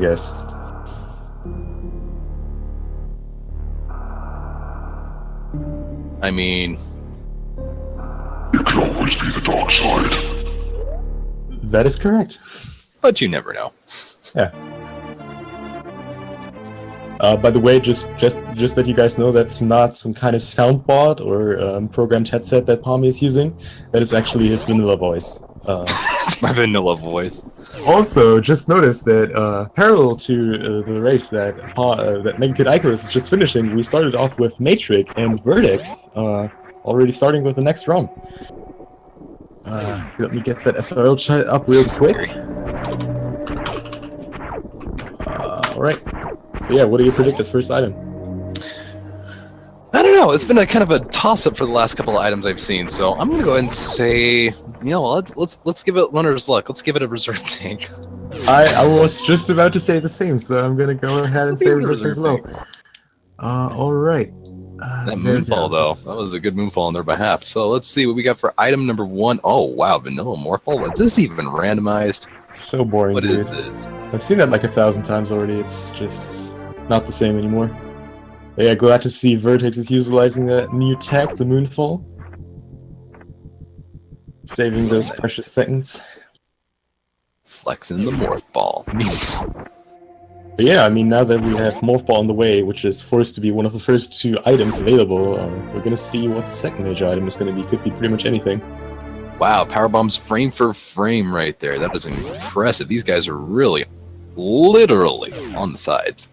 guess. I mean, it could always be the dark side. That is correct. but you never know. Yeah. By the way, just that you guys know, that's not some kind of sound bot or programmed headset that Palmy is using. That is actually his vanilla voice. It's my vanilla voice. Also, just noticed that parallel to the race that Mega Kid Icarus is just finishing, we started off with Matrix and Vertex already starting with the next run. Let me get that SRL chat up real quick. Alright. So yeah, what do you predict as first item? I don't know. It's been a kind of a toss-up for the last couple of items I've seen, so I'm gonna go ahead and say, you know, let's give it runner's luck. Let's give it a reserve tank. I was just about to say the same, so I'm gonna go ahead and say reserve as well. Alright. That moonfall, though, that was a good moonfall on their behalf. So let's see what we got for item number 1. Oh wow, vanilla morphle. Is this even randomized? So boring. What dude. is this? I've seen that like 1,000 times already. It's just not the same anymore. But yeah, glad to see Vertex is utilizing that new tech, the moonfall. Saving those precious seconds. Flexing the morph ball. But yeah, I mean, now that we have Morph Ball on the way, which is forced to be one of the first 2 items available, we're gonna see what the second major item is gonna be. Could be pretty much anything. Wow, power bombs frame for frame right there. That is impressive. These guys are really, literally on the sides.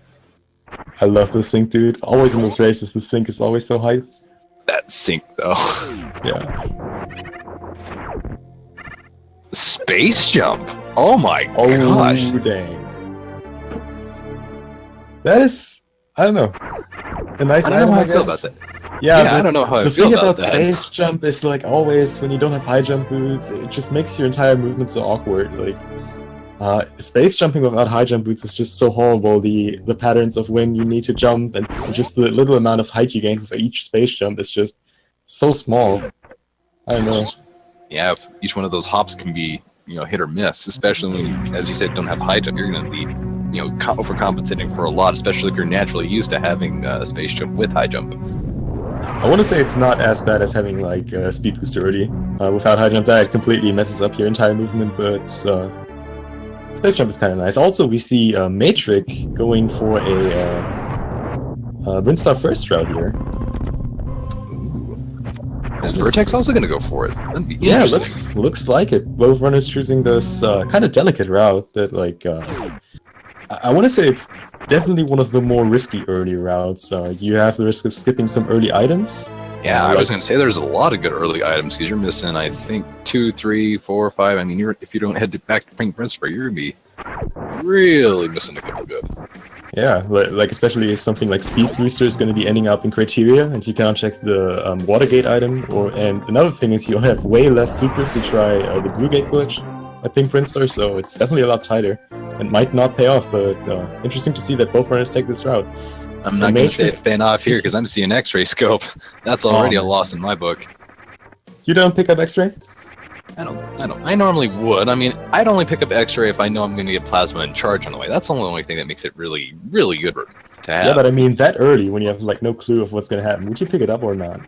I love the sync, dude. Always in those races, the sync is always so hype. That sync, though. Yeah. Space jump. Oh my gosh. Oh, dang. That is, I don't know, a nice I don't item, know how I I feel guess. about that. Yeah, I don't know how I the feel thing about about that. space jump is, like, always when you don't have high jump boots, it just makes your entire movement so awkward. Like, space jumping without high jump boots is just so horrible. The patterns of when you need to jump and just the little amount of height you gain for each space jump is just so small. I don't know. Yeah, each one of those hops can be, you know, hit or miss, especially when you, as you said, don't have high jump. You're going to be, you know, overcompensating for a lot, especially if you're naturally used to having a space jump with high jump. I want to say it's not as bad as having, like, speed boost early. Without high jump, that completely messes up your entire movement, but space jump is kind of nice. Also, we see Matrix going for a Brinstar first route here. Is Vertex also going to go for it? That'd be Yeah, interesting. looks like it. Both runners choosing this kind of delicate route that, like, I want to say it's definitely one of the more risky early routes. You have the risk of skipping some early items. Yeah, I was going to say there's a lot of good early items because you're missing, I think, 2, 3, 4, 5. I mean, if you don't head back to Pink Prince, you're going to be really missing a couple good. Yeah, like especially if something like Speed Booster is going to be ending up in criteria, and you cannot check the Watergate item. And another thing is you have way less supers to try the Blue Gate glitch at Pink Prince Star, so it's definitely a lot tighter. It might not pay off, but interesting to see that both runners take this route. I'm not going to say it paying off here because I'm seeing X-ray scope. That's already a loss in my book. You don't pick up X-ray? I normally would. I mean, I'd only pick up X-ray if I know I'm going to get plasma and charge on the way. That's the only thing that makes it really, really good to have. Yeah, but I mean, that early, when you have, like, no clue of what's going to happen, would you pick it up or not?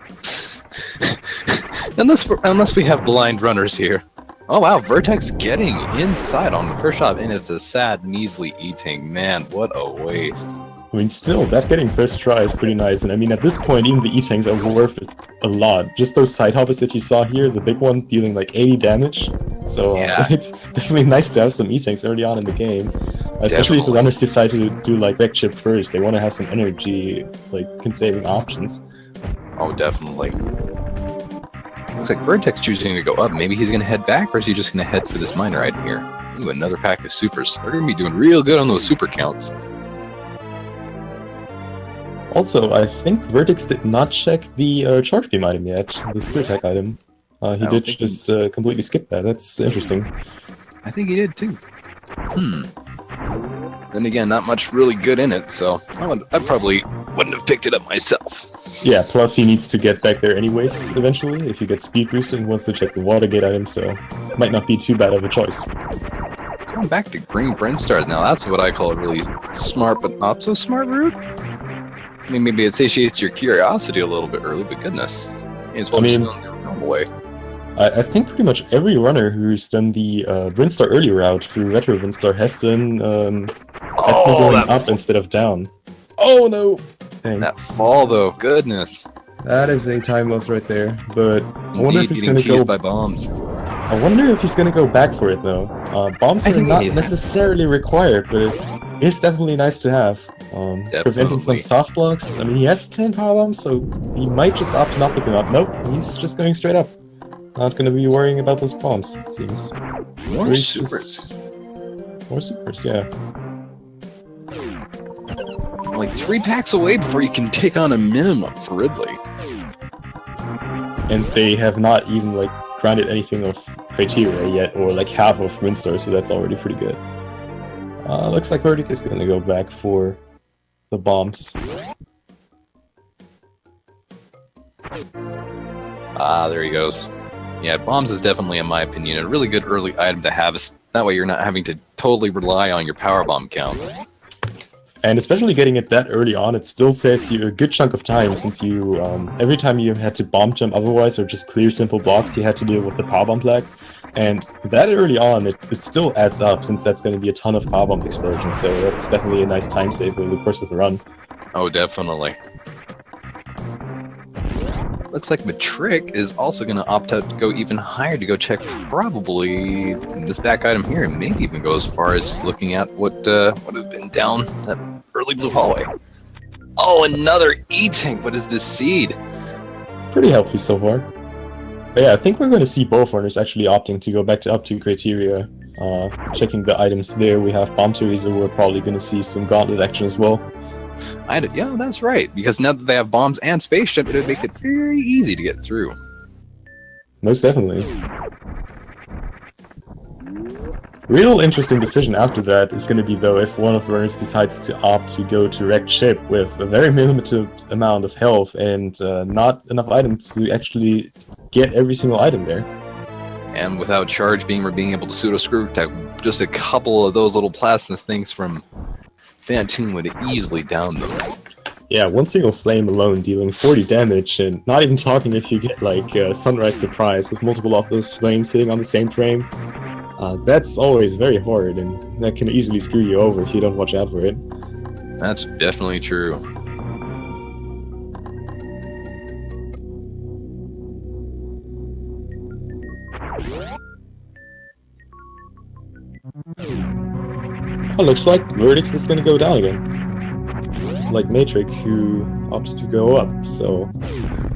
Unless we have blind runners here. Oh wow, Vertex getting inside on the first shot, and it's a sad, measly E-Tank. Man, what a waste. I mean, still, that getting first try is pretty nice, and I mean, at this point, even the E-Tanks are worth it a lot. Just those side hoppers that you saw here, the big one dealing like 80 damage, so yeah. It's definitely nice to have some E-Tanks early on in the game. Especially if the runners decide to do like Vec Chip first, they want to have some energy, like, saving options. Oh, definitely. Looks like Vertex choosing to go up. Maybe he's going to head back, or is he just going to head for this minor item here? Ooh, another pack of supers. They're going to be doing real good on those super counts. Also, I think Vertex did not check the Charge Beam item yet, the Spear Attack item. He did just completely skip that. That's interesting. I think he did too. Then again, not much really good in it, so I probably wouldn't have picked it up myself. Yeah, plus he needs to get back there anyways, eventually, if you get Speed Booster and wants to check the Watergate item, so it might not be too bad of a choice. Going back to green Brinstar, now that's what I call a really smart but not so smart route. I mean, maybe it satiates your curiosity a little bit early, but goodness. As well just going the normal way. I think pretty much every runner who's done the Brinstar early route through Retro Brinstar has been going up instead of down. Oh no! Dang. That fall though, goodness. That is a time loss right there, but I wonder if he's getting going to teased go... by bombs. I wonder if he's going to go back for it though. Bombs are not necessarily required, but it is definitely nice to have. Preventing some soft blocks. I mean, he has 10 power bombs, so he might just opt not picking up. Nope, he's just going straight up. Not going to be worrying about those bombs, it seems. More supers. More supers, yeah. Like 3 packs away before you can take on a minimum for Ridley. And they have not even like granted anything of criteria yet, or like half of Brinstar, so that's already pretty good. Looks like Vertex is going to go back for the bombs. There he goes. Yeah, bombs is definitely, in my opinion, a really good early item to have. That way you're not having to totally rely on your power bomb counts. And especially getting it that early on, it still saves you a good chunk of time, since you, every time you had to bomb jump otherwise, or just clear simple blocks, you had to deal with the power bomb lag. And that early on, it still adds up, since that's going to be a ton of power bomb explosions, so that's definitely a nice time save over the course of the run. Oh, definitely. Looks like Matrick is also going to opt out to go even higher to go check probably this back item here, and maybe even go as far as looking at what has been down that early blue hallway. Oh, another E-Tank! What is this seed? Pretty healthy so far. But yeah, I think we're going to see both runners actually opting to go back to up to criteria, checking the items there. We have Bomb Teresa, we're probably going to see some Gauntlet action as well. Yeah, that's right, because now that they have bombs and space jump, it would make it very easy to get through. Most definitely. Real interesting decision after that is going to be, though, if one of the runners decides to opt to go to wrecked ship with a very limited amount of health and not enough items to actually get every single item there. And without charge beam or being able to pseudo-screw tech, just a couple of those little plasma things from Fantoon would easily down them. Yeah, one single flame alone dealing 40 damage, and not even talking if you get like Sunrise Surprise with multiple of those flames hitting on the same frame. That's always very hard, and that can easily screw you over if you don't watch out for it. That's definitely true. Oh, looks like Vertex is gonna go down again. Like Matrick, who opts to go up, so...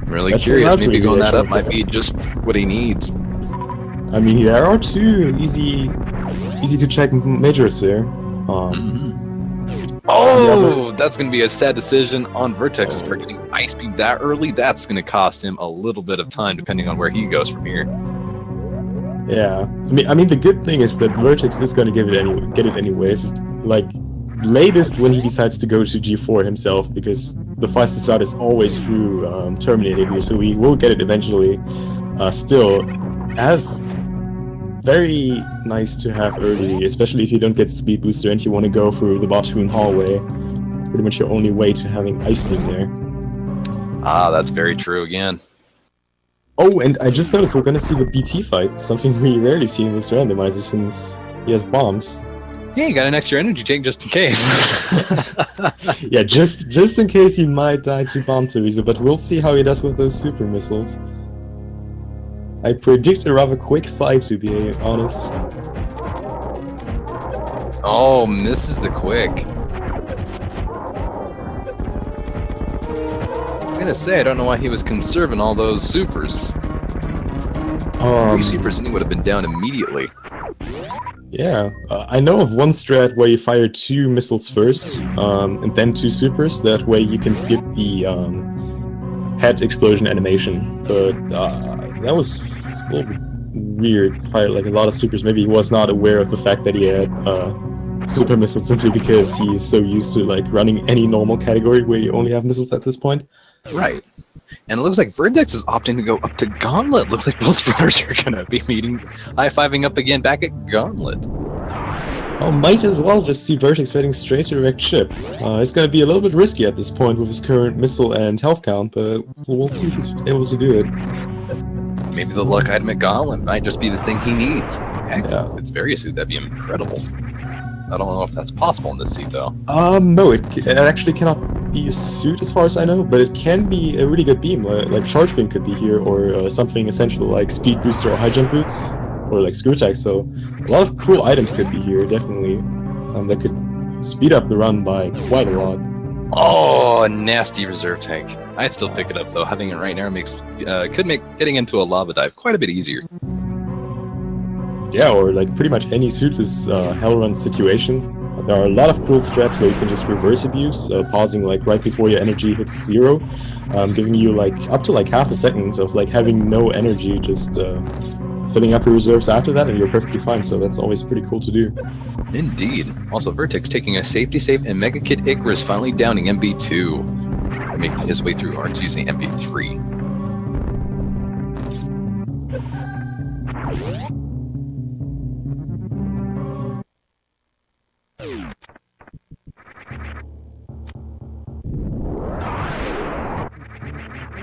Really curious, maybe going that up might be just what he needs. I mean, there are two easy to check majors there. Oh, that's going to be a sad decision on Vertex's part. Getting Ice Beam that early, that's going to cost him a little bit of time depending on where he goes from here. Yeah, I mean the good thing is that Vertex is going to get it anyways. Like, latest when he decides to go to G4 himself, because the fastest route is always through Terminator here, so we will get it eventually. Still, as very nice to have early, especially if you don't get Speed Booster and you want to go through the Batoon hallway. Pretty much your only way to having Ice Beam there. That's very true again. Oh, and I just noticed we're gonna see the BT fight, something we rarely see in this randomizer since he has bombs. Yeah, you got an extra energy tank just in case. Yeah, just in case he might die to Bomb Teresa, but we'll see how he does with those super missiles. I predict a rather quick fight, to be honest. Oh, misses the quick. I was gonna say, I don't know why he was conserving all those supers. 3 supers and he would have been down immediately. Yeah, I know of one strat where you fire 2 missiles first, and then 2 supers. That way you can skip the head explosion animation. But that was a little bit weird. Fired like a lot of supers. Maybe he was not aware of the fact that he had super missiles simply because he's so used to like running any normal category where you only have missiles at this point. Right. And it looks like Vertex is opting to go up to Gauntlet. Looks like both runners are going to be meeting, high-fiving up again back at Gauntlet. Oh, might as well just see Vertex heading straight to direct ship. It's gonna be a little bit risky at this point with his current missile and health count, but we'll see if he's able to do it. Maybe the luck item at Gauntlet might just be the thing he needs. Heck, Yeah. if it's very suit, that'd be incredible. I don't know if that's possible in this seat, though. No, it actually cannot be a suit as far as I know, but it can be a really good beam, like Charge Beam could be here, or something essential like Speed Booster or High Jump Boots, or like Screw Attack, so a lot of cool items could be here, definitely, that could speed up the run by quite a lot. Oh, a nasty reserve tank. I'd still pick it up, though. Having it right now could make getting into a lava dive quite a bit easier. Yeah, or like pretty much any suitless hell run situation. There are a lot of cool strats where you can just reverse abuse, pausing like right before your energy hits 0, giving you like up to like half a second of like having no energy, just filling up your reserves after that, and you're perfectly fine. So that's always pretty cool to do. Indeed. Also, Vertex taking a safety save, and Mega Kid Icarus finally downing MB2, making his way through arcs using MB3.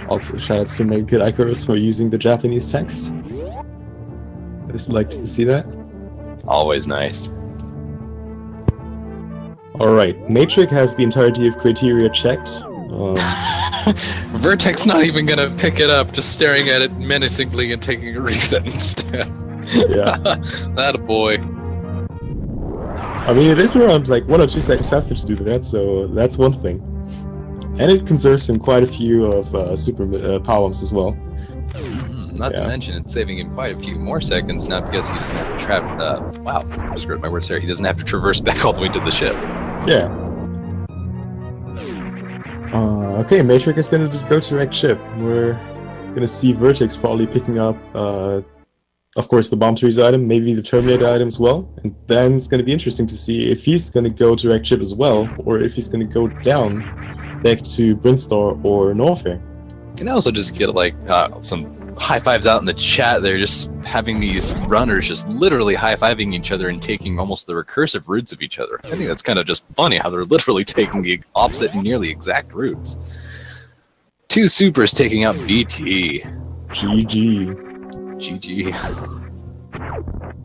Also, shoutouts to Mega Kid Icarus for using the Japanese text. I just like to see that. Always nice. Alright, Matrix has the entirety of criteria checked. Vertex not even gonna pick it up, just staring at it menacingly and taking a reset instead. Yeah. That a boy. I mean, it is around like 1 or 2 seconds faster to do that, so that's one thing. And it conserves him quite a few of super power-ups as well. Not to mention, it's saving him quite a few more seconds now because he doesn't have to wow, I screwed my words there. He doesn't have to traverse back all the way to the ship. Yeah. Okay, Matrix is gonna go to direct ship. We're gonna see Vertex probably picking up, of course, the Bomb Trees item, maybe the Terminator item as well. And then it's gonna be interesting to see if he's gonna go to direct ship as well, or if he's gonna go down back to Brinstar or Norfair. You can also just get like some high fives out in the chat. They're just having these runners just literally high-fiving each other and taking almost the recursive routes of each other. I think that's kind of just funny how they're literally taking the opposite and nearly exact routes. 2 supers taking out BT. GG. GG.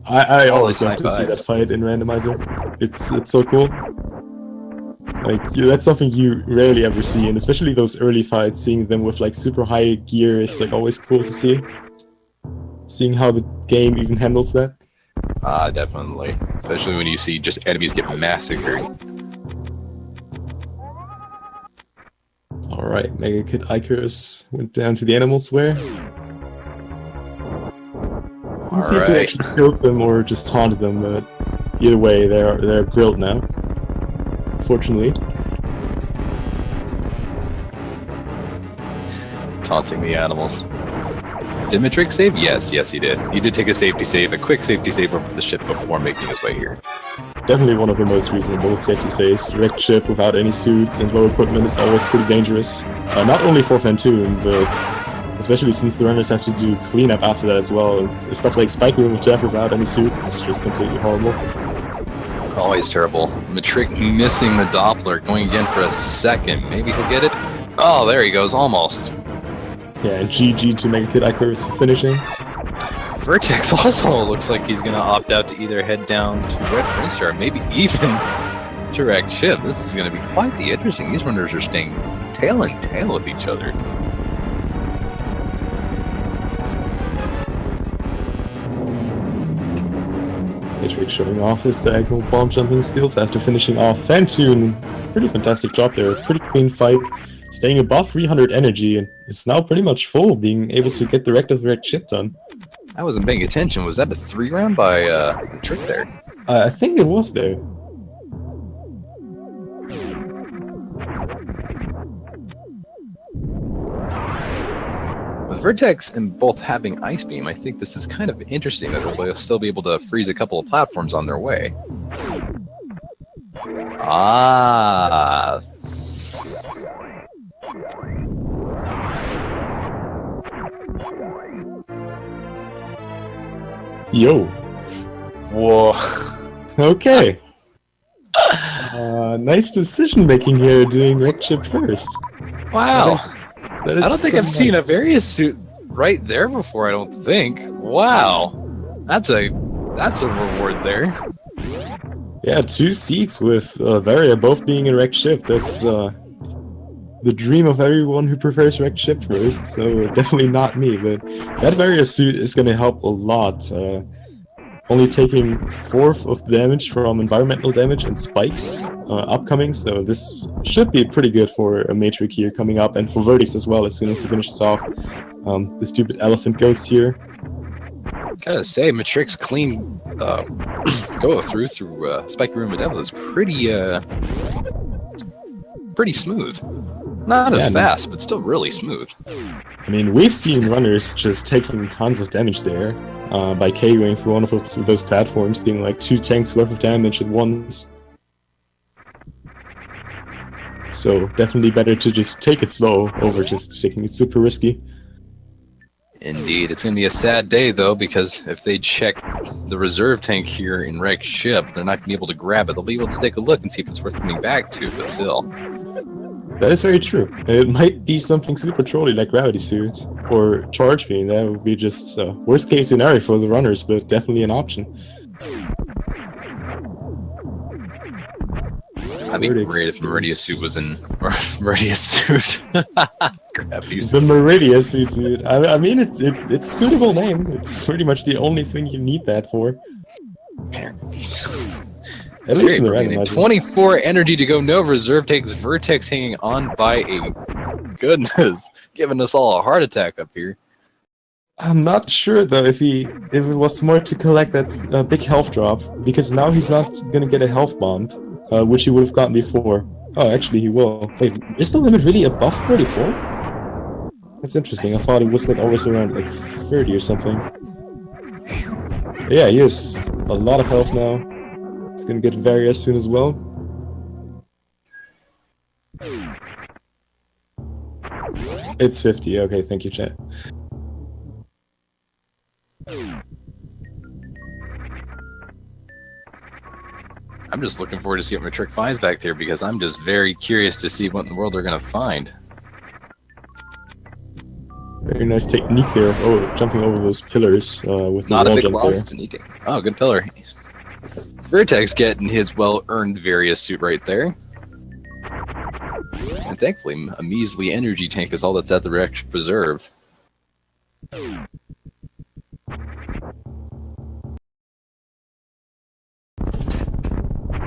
I Always always love to high see that fives. fight in Randomizer. It's so cool. Like, yeah, that's something you rarely ever see, and especially those early fights, seeing them with like super high gear is like always cool to see. Seeing how the game even handles that. Definitely. Especially when you see just enemies get massacred. Alright, Mega Kid Icarus went down to the animals where? Let's see if he actually killed them or just taunted them, but either way, they're grilled now. Fortunately. Taunting the animals. Did Matrix save? Yes, he did. He did take a safety save, a quick safety save over the ship before making his way here. Definitely one of the most reasonable safety saves. Direct ship without any suits and low equipment is always pretty dangerous. Not only for Fantoon, but especially since the runners have to do cleanup after that as well. And stuff like Spike Room with Jeff without any suits is just completely horrible. Always terrible. Matrick missing the Doppler, going again for a second. Maybe he'll get it? Oh, there he goes, almost. Yeah, and GG to Mega Kid Icarus for finishing. Vertex also looks like he's going to opt out to either head down to Red Prince or maybe even direct ship. This is going to be quite the interesting. These runners are staying tail and tail with each other. Matrix showing off his diagonal bomb jumping skills after finishing off Fantoon. Pretty fantastic job there, pretty clean fight. Staying above 300 energy and is now pretty much full, being able to get direct ship done. I wasn't paying attention. Was that a 3-round by Trick there? I think it was there. With Vertex and both having Ice Beam, I think this is kind of interesting that they'll still be able to freeze a couple of platforms on their way. Ah. Yo. Whoa. Okay. Nice decision making here, doing wreck ship first. Wow. That is I don't think I've seen a various suit right there before. I don't think. Wow. That's a reward there. Yeah, 2 seats with Varia both being in wrecked ship. That's the dream of everyone who prefers wrecked ship first, so definitely not me, but that Varia suit is going to help a lot. Only taking 4th of damage from environmental damage and spikes upcoming, so this should be pretty good for a Matrix here coming up, and for Vertex as well as soon as he finishes off the stupid elephant ghost here. Gotta say, Matrix clean go through Spiky Room of Devil is pretty smooth. Not as fast, but still really smooth. I mean, we've seen runners just taking tons of damage there by KOing through one of those platforms, dealing like 2 tanks worth of damage at once. So definitely better to just take it slow over just taking it super risky. Indeed, it's going to be a sad day though, because if they check the reserve tank here in wrecked ship, they're not going to be able to grab it. They'll be able to take a look and see if it's worth coming back to, but still. That is very true. It might be something super trolly like Gravity Suit or Charge Beam. That would be just worst case scenario for the runners, but definitely an option. That'd be great if Meridia Suit was in Meridia Suit. Gravity Suit. The Meridia Suit, dude. I mean, it's a suitable name. It's pretty much the only thing you need that for. At least in the randomizer. 24 energy to go. No reserve takes Vertex hanging on by a goodness, giving us all a heart attack up here. I'm not sure though if it was smart to collect that big health drop, because now he's not gonna get a health bomb, which he would have gotten before. Oh, actually he will. Wait, is the limit really above 34? That's interesting. I thought it was like always around like 30 or something. But yeah, he has a lot of health now. He's gonna get Varia soon as well. It's 50. Okay, thank you, chat. I'm just looking forward to see what matrick5's back there, because I'm just very curious to see what in the world they're going to find. Very nice technique there of jumping over those pillars with the Not a wall big jump loss, there. it's an eating. Oh, good pillar. Vertex getting his well-earned various suit right there. And thankfully, a measly energy tank is all that's at the wrecked preserve.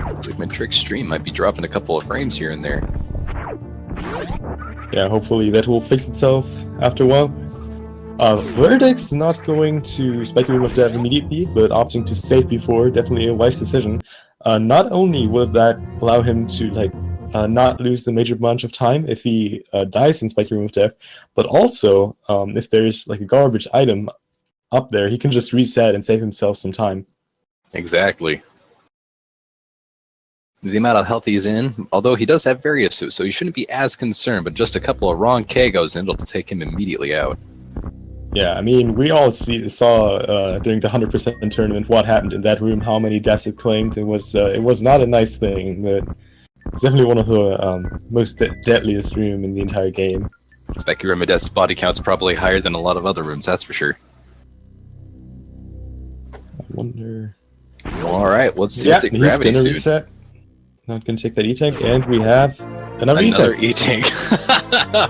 Looks like Matrix stream might be dropping a couple of frames here and there. Yeah, hopefully that will fix itself after a while. Vertex not going to Spiky Room of Death immediately, but opting to save before, definitely a wise decision. Not only will that allow him to not lose a major bunch of time if he dies in Spiky Room of Death, but also if there's like a garbage item up there, he can just reset and save himself some time. Exactly. The amount of health he's in, although he does have various suits, so you shouldn't be as concerned, but just a couple of wrong Kagos and it'll take him immediately out. Yeah, I mean, we all saw during the 100% tournament what happened in that room, how many deaths it claimed. It was not a nice thing, but it's definitely one of the most deadliest room in the entire game. Spiky Room of Death's body count's probably higher than a lot of other rooms, that's for sure. I wonder... Alright, let's see Yeah, what's a he's gravity gonna suit. reset. Not gonna take that E-Tank, and we have another Another E-Tank. E-Tank.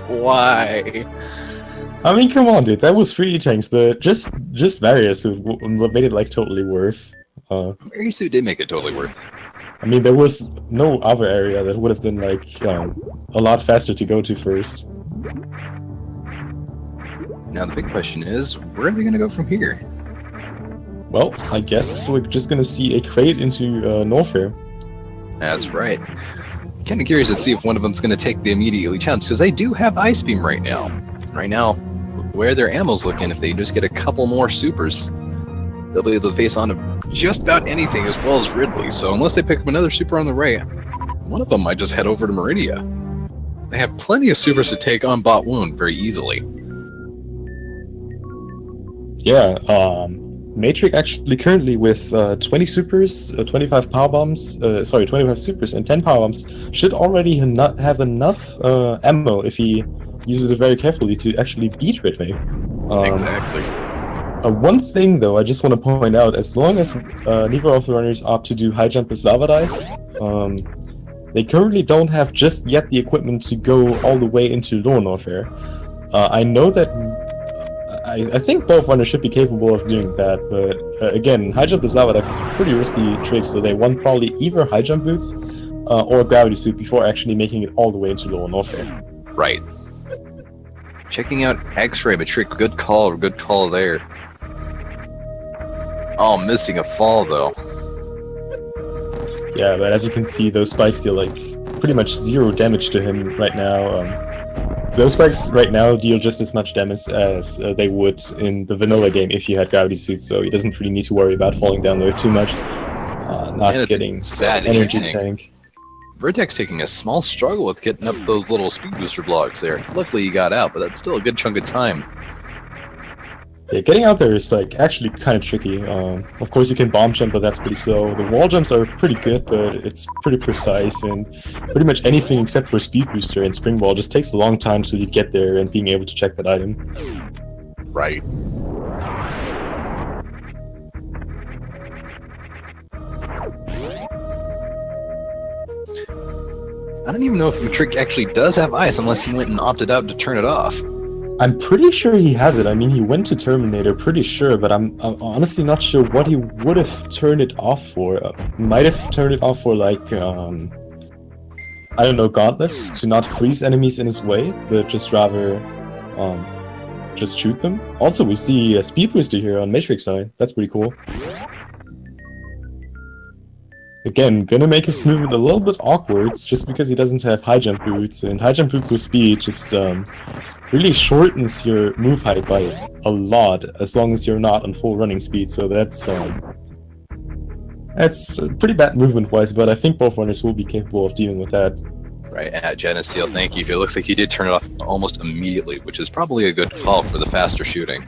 Why? I mean, come on, dude. That was 3 E-Tanks, but just various what made it like totally worth. Various suit did make it totally worth. I mean, there was no other area that would have been like a lot faster to go to first. Now the big question is, where are they gonna go from here? Well, I guess we're just gonna see a crate into Norfair. That's right. Kind of curious to see if one of them's going to take the immediately challenge, because they do have Ice Beam right now. Right now, where their ammo's looking, if they just get a couple more supers, they'll be able to face on to just about anything as well as Ridley. So unless they pick up another super on the way, one of them might just head over to Meridia. They have plenty of supers to take on Bot Wound very easily. Yeah, Matrix actually currently with 20 supers, 25 power bombs, 25 supers and 10 power bombs should already not have enough ammo if he uses it very carefully to actually beat Ridley. Exactly. One thing though, I just want to point out, as long as neither of the runners opt to do high jump with lava dive, they currently don't have just yet the equipment to go all the way into Lone Warfare. I know that I think both runners should be capable of doing that, but again, high jump with lava dive is a pretty risky trick, so they want probably either high jump boots or a gravity suit before actually making it all the way into Lone Warfare. Right. Checking out X-ray, but trick, good call there. Oh, missing a fall though. Yeah, but as you can see, those spikes deal like pretty much 0 damage to him right now. Those spikes right now deal just as much damage as they would in the vanilla game if you had gravity suits, so he doesn't really need to worry about falling down there too much. Not getting sad energy tank. Vertex taking a small struggle with getting up those little speed booster blocks there. Luckily he got out, but that's still a good chunk of time. Yeah, getting out there is like actually kind of tricky. Of course you can bomb jump, but that's pretty slow. The wall jumps are pretty good, but it's pretty precise, and pretty much anything except for speed booster and spring ball just takes a long time till you get there and being able to check that item. Right. I don't even know if Matrick actually does have ice unless he went and opted out to turn it off. I'm pretty sure he has it. I mean, he went to Terminator, pretty sure, but I'm honestly not sure what he would have turned it off for. Might have turned it off for, like, I don't know, Gauntlet, to not freeze enemies in his way, but just rather, just shoot them. Also, we see a speed booster here on Matrix side. That's pretty cool. Again, gonna make his movement a little bit awkward, just because he doesn't have high jump boots, and high jump boots with speed just really shortens your move height by a lot, as long as you're not on full running speed. So that's pretty bad movement-wise, but I think both runners will be capable of dealing with that. Right, Geneseal, thank you. It looks like he did turn it off almost immediately, which is probably a good call for the faster shooting.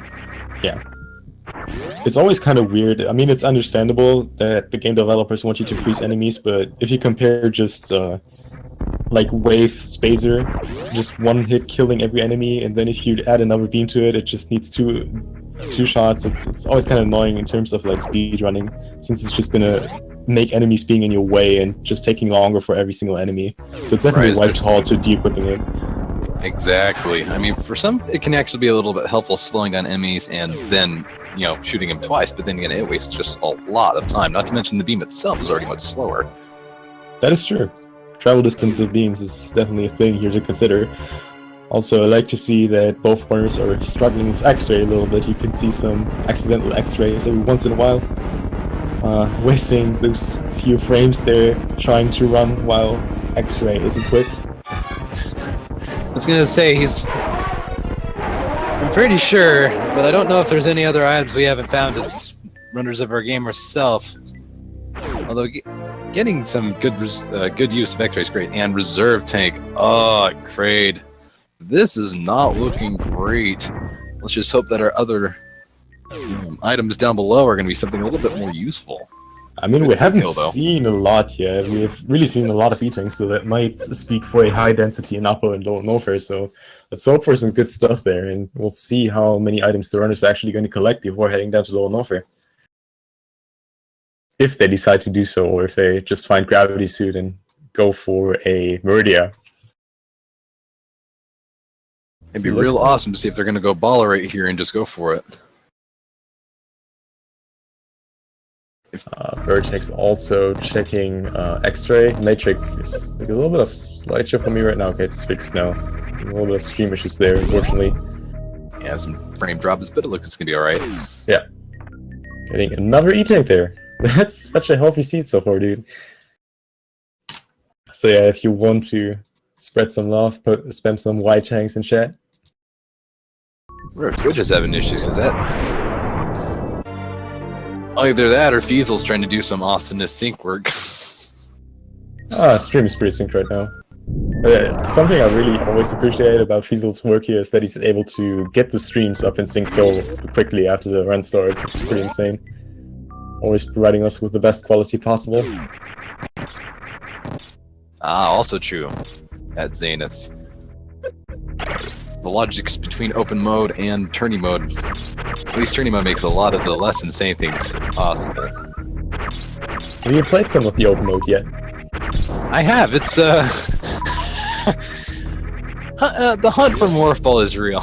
Yeah. It's always kind of weird. I mean, it's understandable that the game developers want you to freeze enemies, but if you compare just like wave spacer, just one hit killing every enemy, and then if you add another beam to it, it just needs two shots. It's always kind of annoying in terms of like speed running, since it's just gonna make enemies being in your way and just taking longer for every single enemy. So it's definitely a wise call to de-equipping it. Exactly. I mean, for some, it can actually be a little bit helpful slowing down enemies and then, you know, shooting them twice, but then again, it wastes just a lot of time. Not to mention the beam itself is already much slower. That is true. Travel distance of beams is definitely a thing here to consider. Also, I like to see that both runners are struggling with X-ray a little bit. You can see some accidental X-rays every once in a while. Wasting those few frames there trying to run while X-ray is equipped. I was gonna say, I'm pretty sure, but I don't know if there's any other items we haven't found as runners of our game ourselves. Although getting some good use of X-ray is great, and reserve tank. Oh, Kraid, this is not looking great. Let's just hope that our other items down below are going to be something a little bit more useful. I mean, we haven't seen a lot yet. We've really seen a lot of eating, so that might speak for a high density in upper and lower warfare. So let's hope for some good stuff there, and we'll see how many items the runners are actually going to collect before heading down to lower warfare. If they decide to do so, or if they just find gravity suit and go for a Meridia. It'd be real awesome to see if they're going to go baller right here and just go for it. Vertex also checking X-ray. Matrix is like a little bit of slideshow for me right now. Okay, it's fixed now. A little bit of stream issues there, unfortunately. Yeah, some frame drops, but it looks it's going to be alright. Yeah. Getting another E-tank there. That's such a healthy seed so far, dude. So yeah, if you want to spread some love, spam some white tanks in chat. Where Twitch is having issues, is that? Either that or Fiesel's trying to do some awesomeness sync work. Stream is pretty synced right now. Something I really always appreciate about Fiesel's work here is that he's able to get the streams up in sync so quickly after the run start. It's pretty insane. Always providing us with the best quality possible. Also true at Zanus. The logics between open mode and tourney mode. At least tourney mode makes a lot of the less insane things possible. Have you played some of the open mode yet? I have. It's the hunt for Morph Ball is real.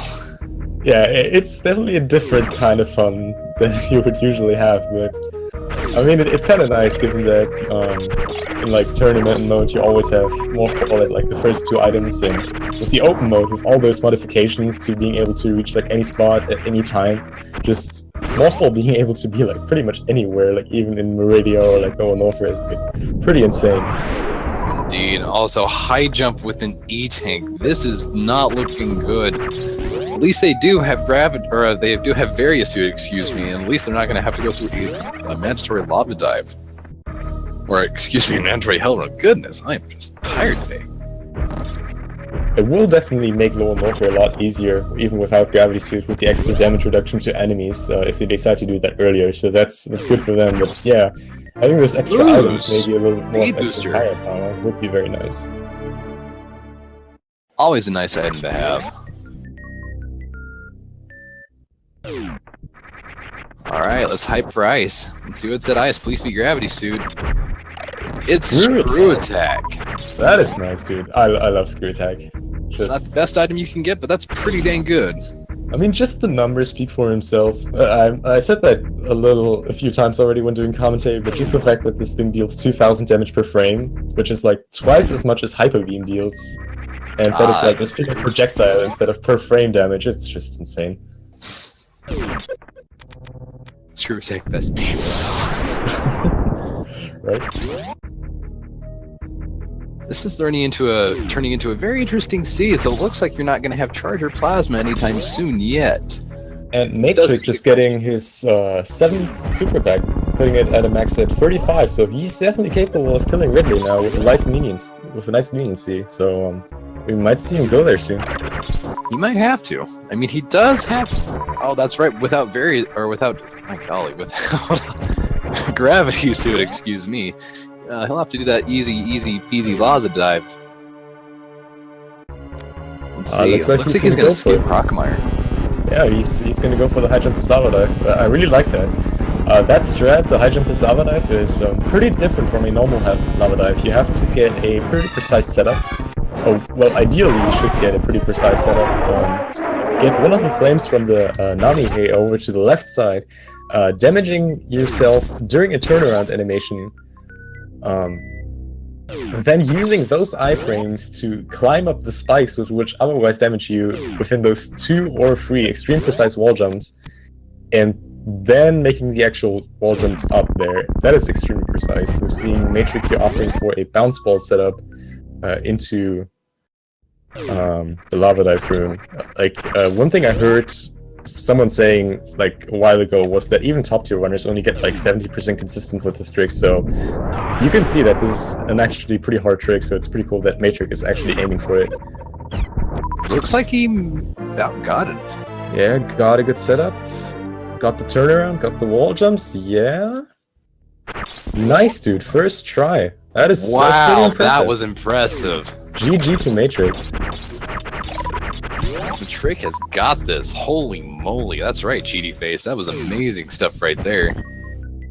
Yeah, it's definitely a different kind of fun than you would usually have, but I mean, it's kind of nice given that in like tournament mode you always have Morph Ball at like the first 2 items, and with the open mode with all those modifications to being able to reach like any spot at any time, just Morph Ball being able to be like pretty much anywhere, like even in Meridia or like Nova North is like pretty insane. Indeed. Also, high jump with an E-tank. This is not looking good. At least they do have gravity, or they do have various suit, excuse me, and at least they're not going to have to go through a mandatory lava dive. Or, excuse me, mandatory hell run. Goodness, I am just tired today. It will definitely make Lower Warfare a lot easier, even without Gravity Suit, with the extra damage reduction to enemies, if they decide to do that earlier, so that's good for them, but yeah, I think those extra items, maybe a little more of extra firepower, would be very nice. Always a nice item to have. Alright, let's hype for ice. Let's see what's at ice. Please be Gravity Suit. It's Screw Attack. That is nice, dude. I love Screw Attack. It's not the best item you can get, but that's pretty dang good. I mean, just the numbers speak for himself. I said that a few times already when doing commentary, but just the fact that this thing deals 2000 damage per frame, which is like twice as much as Hyper Beam deals, and that is like a single projectile instead of per frame damage, it's just insane. Screw Attack best beam. Right? This is turning into a very interesting sea, so it looks like you're not going to have Charger Plasma anytime soon yet. And Matrix just getting his 7th super pack, putting it at a max at 35, so he's definitely capable of killing Ridley now with a nice leniency, so we might see him go there soon. He might have to. I mean, he does have... Oh, that's right, without my golly, without Gravity Suit, excuse me. He'll have to do that easy peasy Laza dive. Let's see. Looks like he's going to skip Rockmire. Yeah, he's going to go for the high jump plus lava dive. I really like that. That strat, the high jump plus lava dive, is pretty different from a normal lava dive. You have to get a pretty precise setup. Oh, well, ideally you should get a pretty precise setup. Get one of the flames from the Nami over to the left side, damaging yourself during a turnaround animation. Then using those iframes to climb up the spikes which otherwise damage you within those 2 or 3 extreme precise wall jumps, and then making the actual wall jumps up there. That is extremely precise. We're seeing Matrix here opting for a bounce ball setup into the lava dive room. One thing I heard someone saying like a while ago was that even top tier runners only get like 70% consistent with this trick, so you can see that this is an actually pretty hard trick, so it's pretty cool that Matrix is actually aiming for it. Looks like he about got it. Yeah, got a good setup. Got the turnaround, got the wall jumps, yeah. Nice, dude, first try. That's really impressive. That was impressive. GG to Matrix. The trick has got this. Holy moly, that's right, GD Face. That was amazing stuff right there.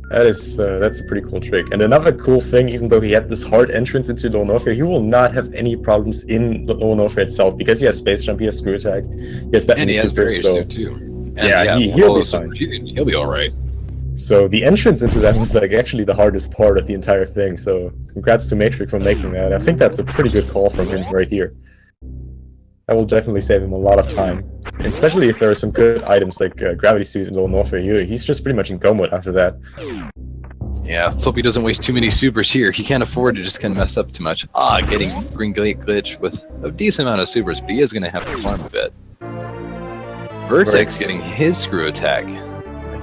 That's a pretty cool trick. And another cool thing, even though he had this hard entrance into Low Norfair, he will not have any problems in Low Norfair itself, because he has Space Jump, he has Screw Attack, he has that many supers, so... too. And yeah, he'll be fine. He'll be alright. So the entrance into that was like actually the hardest part of the entire thing, so congrats to Matrix for making that. I think that's a pretty good call from him right here. That will definitely save him a lot of time, and especially if there are some good items like Gravity Suit and Low Norfair. He's just pretty much in go mode after that. Yeah, let's hope he doesn't waste too many supers here. He can't afford to just kind of mess up too much. Getting Green Gate Glitch with a decent amount of supers, but he is going to have to farm a bit. Vertex getting his Screw Attack.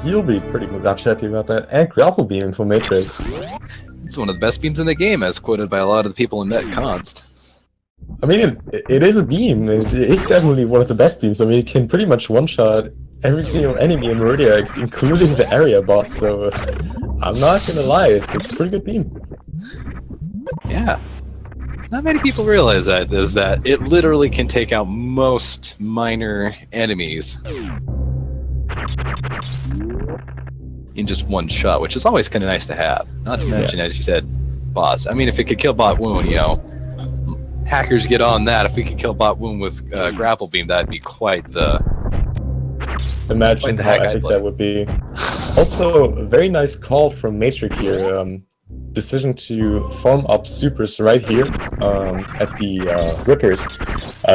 He'll be pretty much happy about that. And Grapple Beam for Matrix. It's one of the best beams in the game, as quoted by a lot of the people in Met Const. I mean, it is a beam. It is definitely one of the best beams. I mean, it can pretty much one-shot every single enemy in Meridia, including the area boss. So I'm not gonna lie, it's a pretty good beam. Yeah. Not many people realize that, is that it literally can take out most minor enemies in just one shot, which is always kind of nice to have. Not to mention, as you said, boss. I mean, if it could kill Bot Wound, you know, hackers get on that. If we could kill Bot Wound with Grapple Beam, that'd be quite the... Imagine how epic that would be. Also, a very nice call from Matrix here. Decision to farm up supers right here at the Rippers,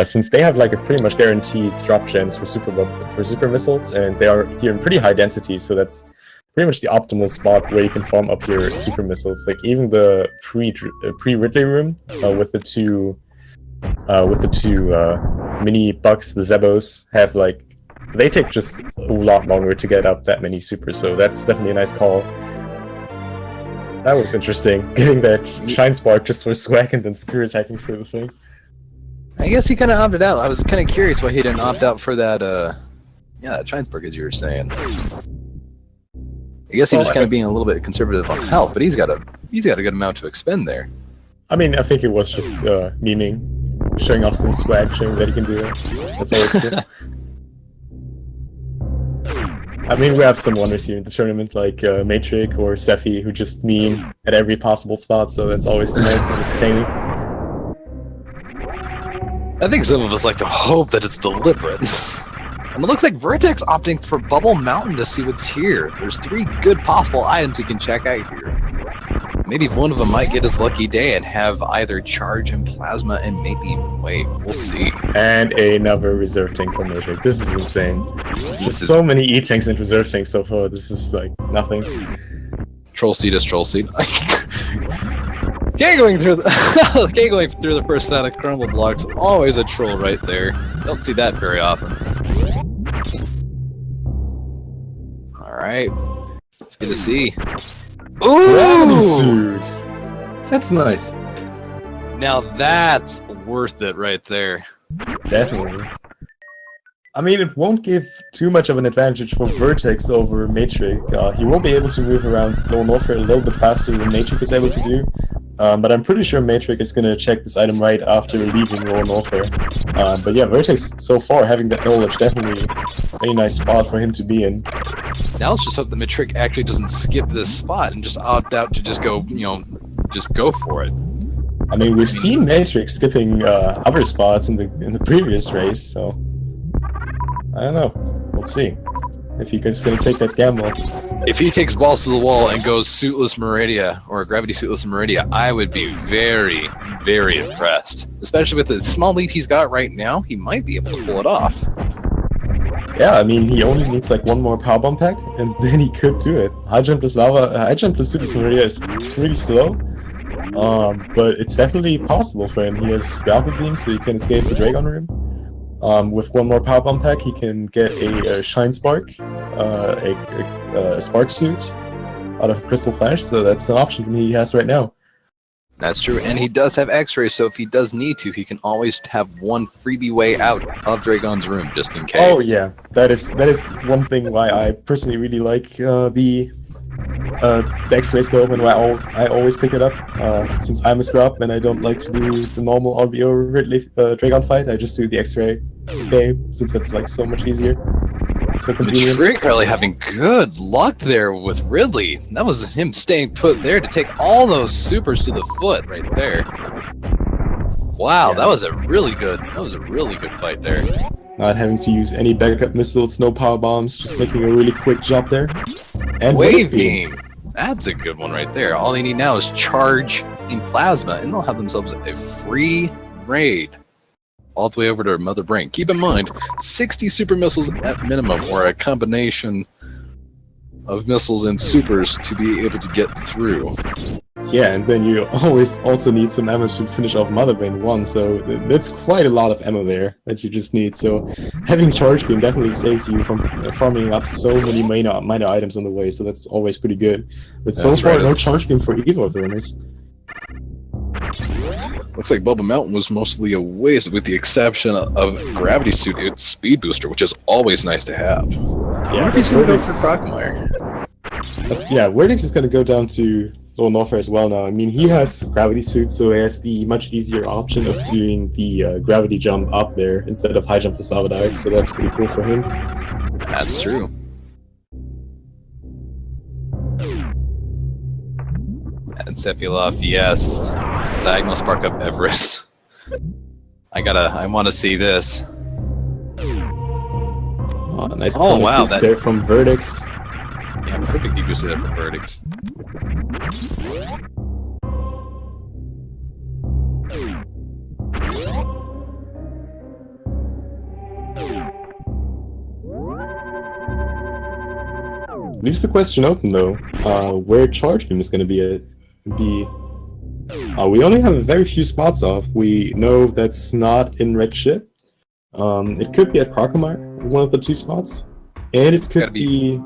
since they have like a pretty much guaranteed drop chance for super missiles, and they are here in pretty high density, so that's pretty much the optimal spot where you can farm up your super missiles. Like even the pre-Ridley room with the two mini bucks, the Zebos, have like, they take just a lot longer to get up that many supers, so that's definitely a nice call. That was interesting, getting that Shine Spark just for swag and then Spear attacking for the thing. I guess he kind of opted out. I was kind of curious why he didn't opt out for that, yeah, Shine Spark, as you were saying. I guess he was kind of being a little bit conservative on health, but he's got a good amount to expend there. I mean, I think it was just memeing, showing off some swag, showing that he can do it. That's always good. I mean, we have some wonders here in the tournament, like Matrix or Sephi, who just meme at every possible spot, so that's always nice and entertaining. I think some of us like to hope that it's deliberate. And it looks like Vertex opting for Bubble Mountain to see what's here. There's 3 good possible items he can check out here. Maybe one of them might get his lucky day and have either Charge and Plasma and maybe even Wave. We'll see. And another reserve tank from Matrix. This is insane. Just so many E-tanks and reserve tanks so far. This is like nothing. Troll Seed is Troll Seed. Giggling through the first set of crumble blocks. Always a troll right there. Don't see that very often. Alright. Let's get to see. Gravity suit! That's nice. Now that's worth it right there. Definitely. I mean, it won't give too much of an advantage for Vertex over Matrix. He will be able to move around Lone Warfare a little bit faster than Matrix is able to do. But I'm pretty sure Matrix is going to check this item right after leaving Lone Warfare. But yeah, Vertex so far having that knowledge, definitely a very nice spot for him to be in. Now let's just hope that Matrix actually doesn't skip this spot and just opt out to just go, you know, just go for it. I mean, we've seen Matrix skipping other spots in the previous race, so I don't know. We'll see if he's going to take that gamble. If he takes balls to the wall and goes Suitless Meridia, or Gravity Suitless Meridia, I would be very, very impressed. Especially with the small lead he's got right now, he might be able to pull it off. Yeah, I mean, he only needs like one more power bomb pack, and then he could do it. High jump plus Suitless Meridia is pretty slow, but it's definitely possible for him. He has Grapple Beam, so he can escape the Dragon Room. With one more power bomb pack, he can get a Shine Spark, a Spark Suit out of Crystal Flash, so that's an option he has right now. That's true, and he does have X-Ray, so if he does need to, he can always have one freebie way out of Dragon's room, just in case. Oh yeah, that is one thing why I personally really like the X-Ray scope, and why I always pick it up, since I'm a scrub and I don't like to do the normal RBO Ridley Dragon fight. I just do the X-Ray escape, since that's like so much easier. So convenient. Matrix really having good luck there with Ridley. That was him staying put there to take all those supers to the foot right there. Wow, yeah. That was a really good fight there. Not having to use any backup missiles, no power bombs, just making a really quick job there. And Wave Beam. That's a good one right there. All they need now is Charge in Plasma, and they'll have themselves a free raid all the way over to Mother Brain. Keep in mind, 60 super missiles at minimum, or a combination of missiles and supers to be able to get through. Yeah, and then you always also need some ammo to finish off Mother Brain 1, so that's quite a lot of ammo there that you just need. So having Charge Beam definitely saves you from farming up so many minor items on the way, so that's always pretty good. But so far, no Charge Beam for either of the runners. Looks like Bubba Mountain was mostly a waste, with the exception of Gravity Suit, its Speed Booster, which is always nice to have. I wonder if he's going to go for Crocomire. Yeah, Vertex is going to go down to Lone Warfare as well now. I mean, he has Gravity Suit, so he has the much easier option of doing the gravity jump up there instead of high jump to Lava Dive, so that's pretty cool for him. That's true. And Sephiroth, yes. Diagonal Spark up Everest. I want to see this. Oh, nice wow, that there from Vertex. Yeah, perfect debooster there from Vertex. Leaves the question open though, where Charge Beam is going to be. We only have a very few spots off. We know that's not in Red Ship. It could be at Crocomire, one of the two spots, and it could be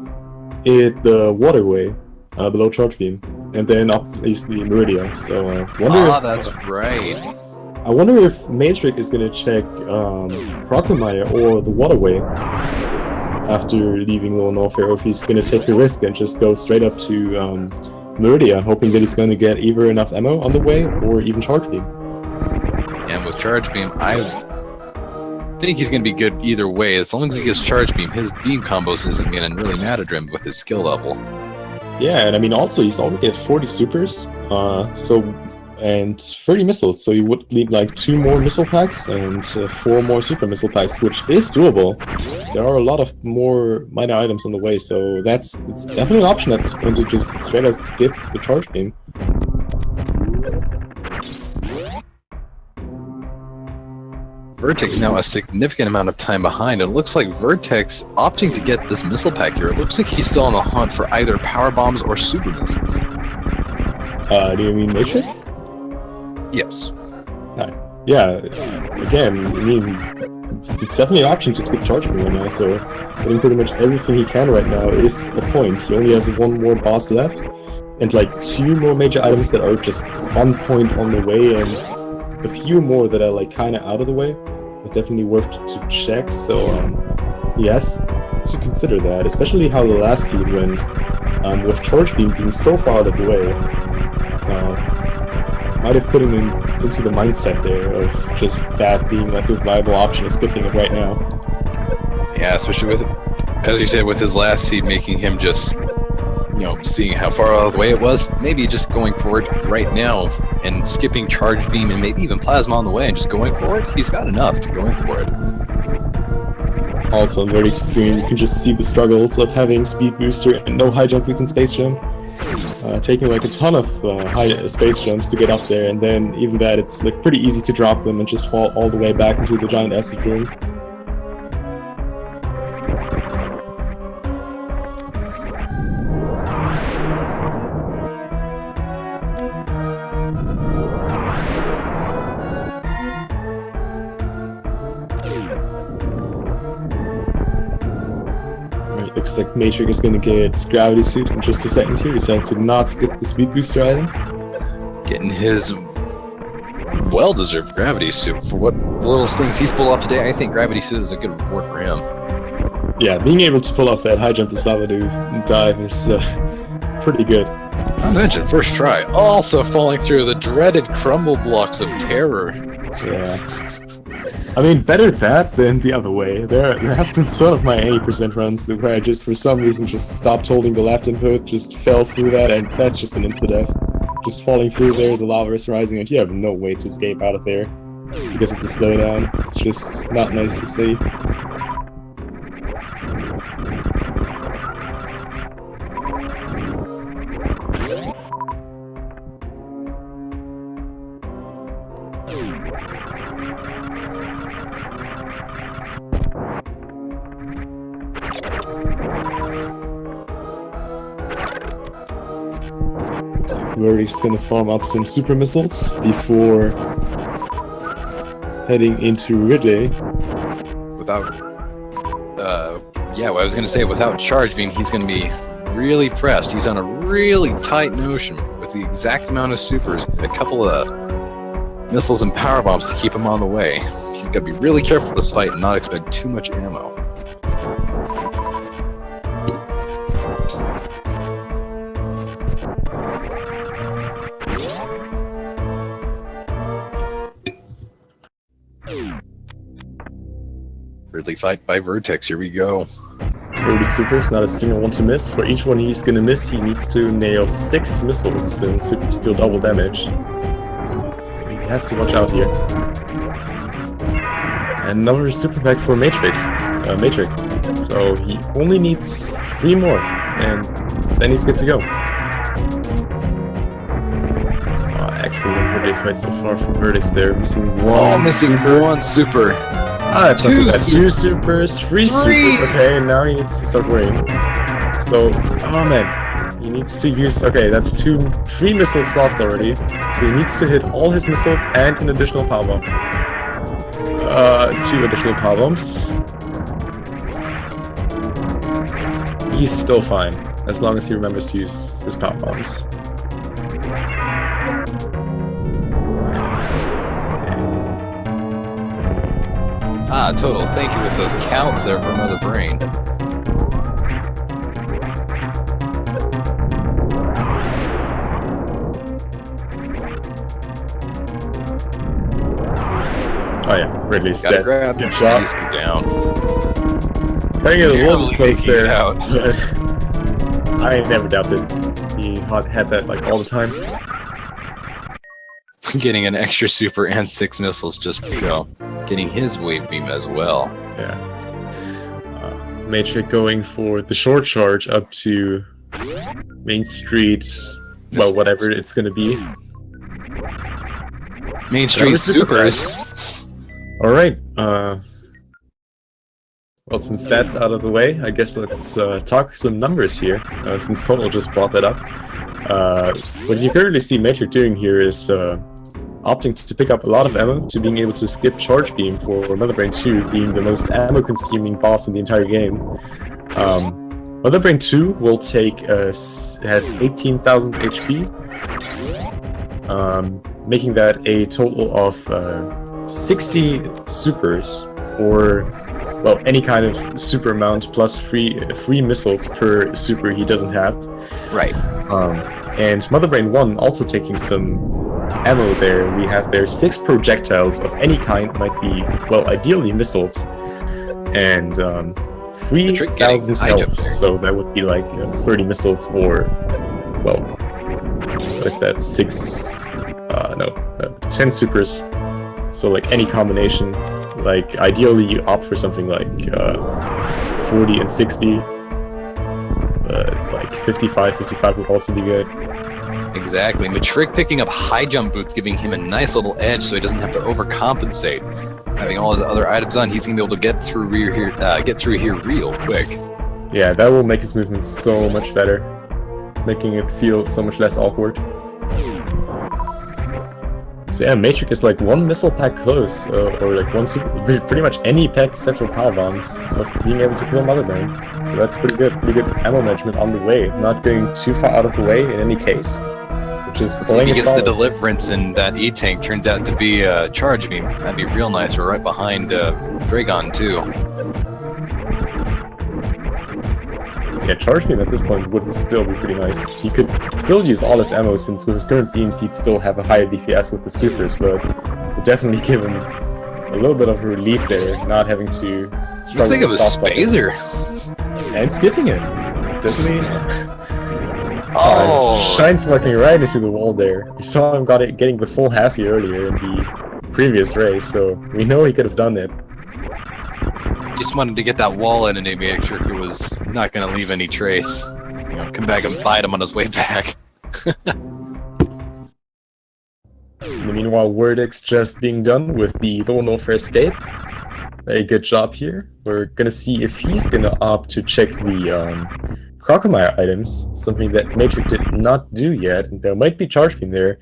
at the waterway below Charge Beam, and then obviously Meridia. So that's right. I wonder if Matrix is going to check Crocomire or the waterway after leaving Lone Warfare, or if he's going to take the risk and just go straight up to Meridia, hoping that he's going to get either enough ammo on the way or even Charge Beam. And with Charge Beam, I think he's going to be good either way. As long as he gets Charge Beam, his beam combos isn't going to really matter to him with his skill level. Yeah, and I mean also he's already at 40 supers, and 30 missiles, so you would need like 2 more missile packs and 4 more super missile packs, which is doable. There are a lot of more minor items on the way, so it's definitely an option at this point to just straight out skip the Charge Beam. Vertex now a significant amount of time behind. It looks like Vertex opting to get this missile pack here. It looks like he's still on the hunt for either power bombs or super missiles. Do you mean Matrix? Yes. Yeah, again, I mean, it's definitely an option to skip Charge Beam right now, so getting pretty much everything he can right now is a point. He only has 1 more boss left, and like 2 more major items that are just 1 point on the way, and a few more that are like kinda out of the way, but definitely worth to check, so yes, to consider that, especially how the last seed went, with Charge Beam being so far out of the way. Might have put him into the mindset there of just that being like a viable option of skipping it right now. Yeah, especially with, as you said, with his last seed making him just, seeing how far out of the way it was, maybe just going for it right now and skipping Charge Beam and maybe even Plasma on the way and just going for it, he's got enough to go in for it. Also on Vertex screen, you can just see the struggles of having Speed Booster and no high jump boots and Space Jump. Taking like a ton of high space jumps to get up there, and then even that, it's like pretty easy to drop them and just fall all the way back into the giant acid room. Looks like Matrix is going to get Gravity Suit in just a second here. Decided to not skip the Speed Booster item. Getting his well-deserved Gravity Suit. For what little things he's pulled off today, I think Gravity Suit is a good reward for him. Yeah, being able to pull off that high jump to Lava Dive is pretty good. I mentioned first try. Also falling through the dreaded crumble blocks of terror. Yeah. I mean, better that than the other way. There have been some of my 80% runs where I just, for some reason, just stopped holding the left input, just fell through that, and that's just an insta-death. Just falling through there, the lava is rising, and you have no way to escape out of there because of the slowdown. It's just not nice to see. Where he's gonna farm up some super missiles before heading into Ridley. Without, yeah, what I was gonna say, without Charge Beam, he's gonna be really pressed. He's on a really tight notion with the exact amount of supers, a couple of missiles and power bombs to keep him on the way. He's got to be really careful this fight and not expect too much ammo. Ridley fight by Vertex, here we go. 30 supers, not a single one to miss. For each one he's gonna miss, he needs to nail 6 missiles, and supers deal double damage. So he has to watch out here. And another super pack for Matrix. So he only needs 3 more, and then he's good to go. Excellent Ridley fight so far from Vertex there, missing 1. Oh, missing 1 super. That's not too bad. 2 supers, 3 supers. Okay, now he needs to start worrying. So, oh man, he needs to use. Okay, that's 3 missiles lost already. So he needs to hit all his missiles and an additional power bomb. 2 additional power bombs. He's still fine as long as he remembers to use his power bombs. Ah, total. Thank you with those counts there for Mother Brain. Oh yeah, Ridley's Gotta dead. grab. Good shot. Please get down. Trying to get a little Barely close making it there, out. but I never doubted. He had that like all the time. Getting an extra super and 6 missiles just for show. Getting his wave beam as well. Yeah. Matrix going for the short charge up to Main Street. Well, whatever it's gonna be. Main Street Supers. Alright, well, since that's out of the way, I guess let's talk some numbers here, since Total just brought that up. What you currently see Matrix doing here is opting to pick up a lot of ammo, to being able to skip Charge Beam for Mother Brain 2 being the most ammo-consuming boss in the entire game. Mother Brain 2 will take has 18,000 HP, making that a total of 60 supers, or well, any kind of super amount plus free missiles per super he doesn't have. Right. And Mother Brain 1 also taking some ammo there. We have there 6 projectiles of any kind, might be, well, ideally missiles, and 3,000 health, so that would be like 30 missiles, or, well, what is that, 10 supers, so like any combination, like ideally you opt for something like 40 and 60, but like 55 would also be good. Exactly. Matrick picking up high jump boots, giving him a nice little edge so he doesn't have to overcompensate. Having all his other items on, he's gonna be able to get through here real quick. Yeah, that will make his movement so much better, making it feel so much less awkward. So yeah, Matrix is like 1 missile pack close, or like 1 super, pretty much any pack except for power bombs, of being able to kill Mother Brain. So that's pretty good ammo management on the way, not going too far out of the way in any case. Which is so if he gets the deliverance and that E-Tank turns out to be a Charge Beam, that'd be real nice. We're right behind Dragon too. Yeah, Charge Beam at this point would still be pretty nice. He could still use all his ammo, since with his current beams he'd still have a higher DPS with the supers, but it would definitely give him a little bit of relief there, not having to Looks like it was Spazer. And skipping it. Definitely. Oh! Shine sparking right into the wall there. We saw him getting the full half earlier in the previous race, so we know he could have done it. Just wanted to get that wall in and make sure he was not going to leave any trace. You know, come back and fight him on his way back. In the meanwhile, Vertex just being done with the Low No Fair Escape. Very good job here. We're gonna see if he's gonna opt to check the Crocomire items, something that Matrix did not do yet, and there might be Charge Beam there.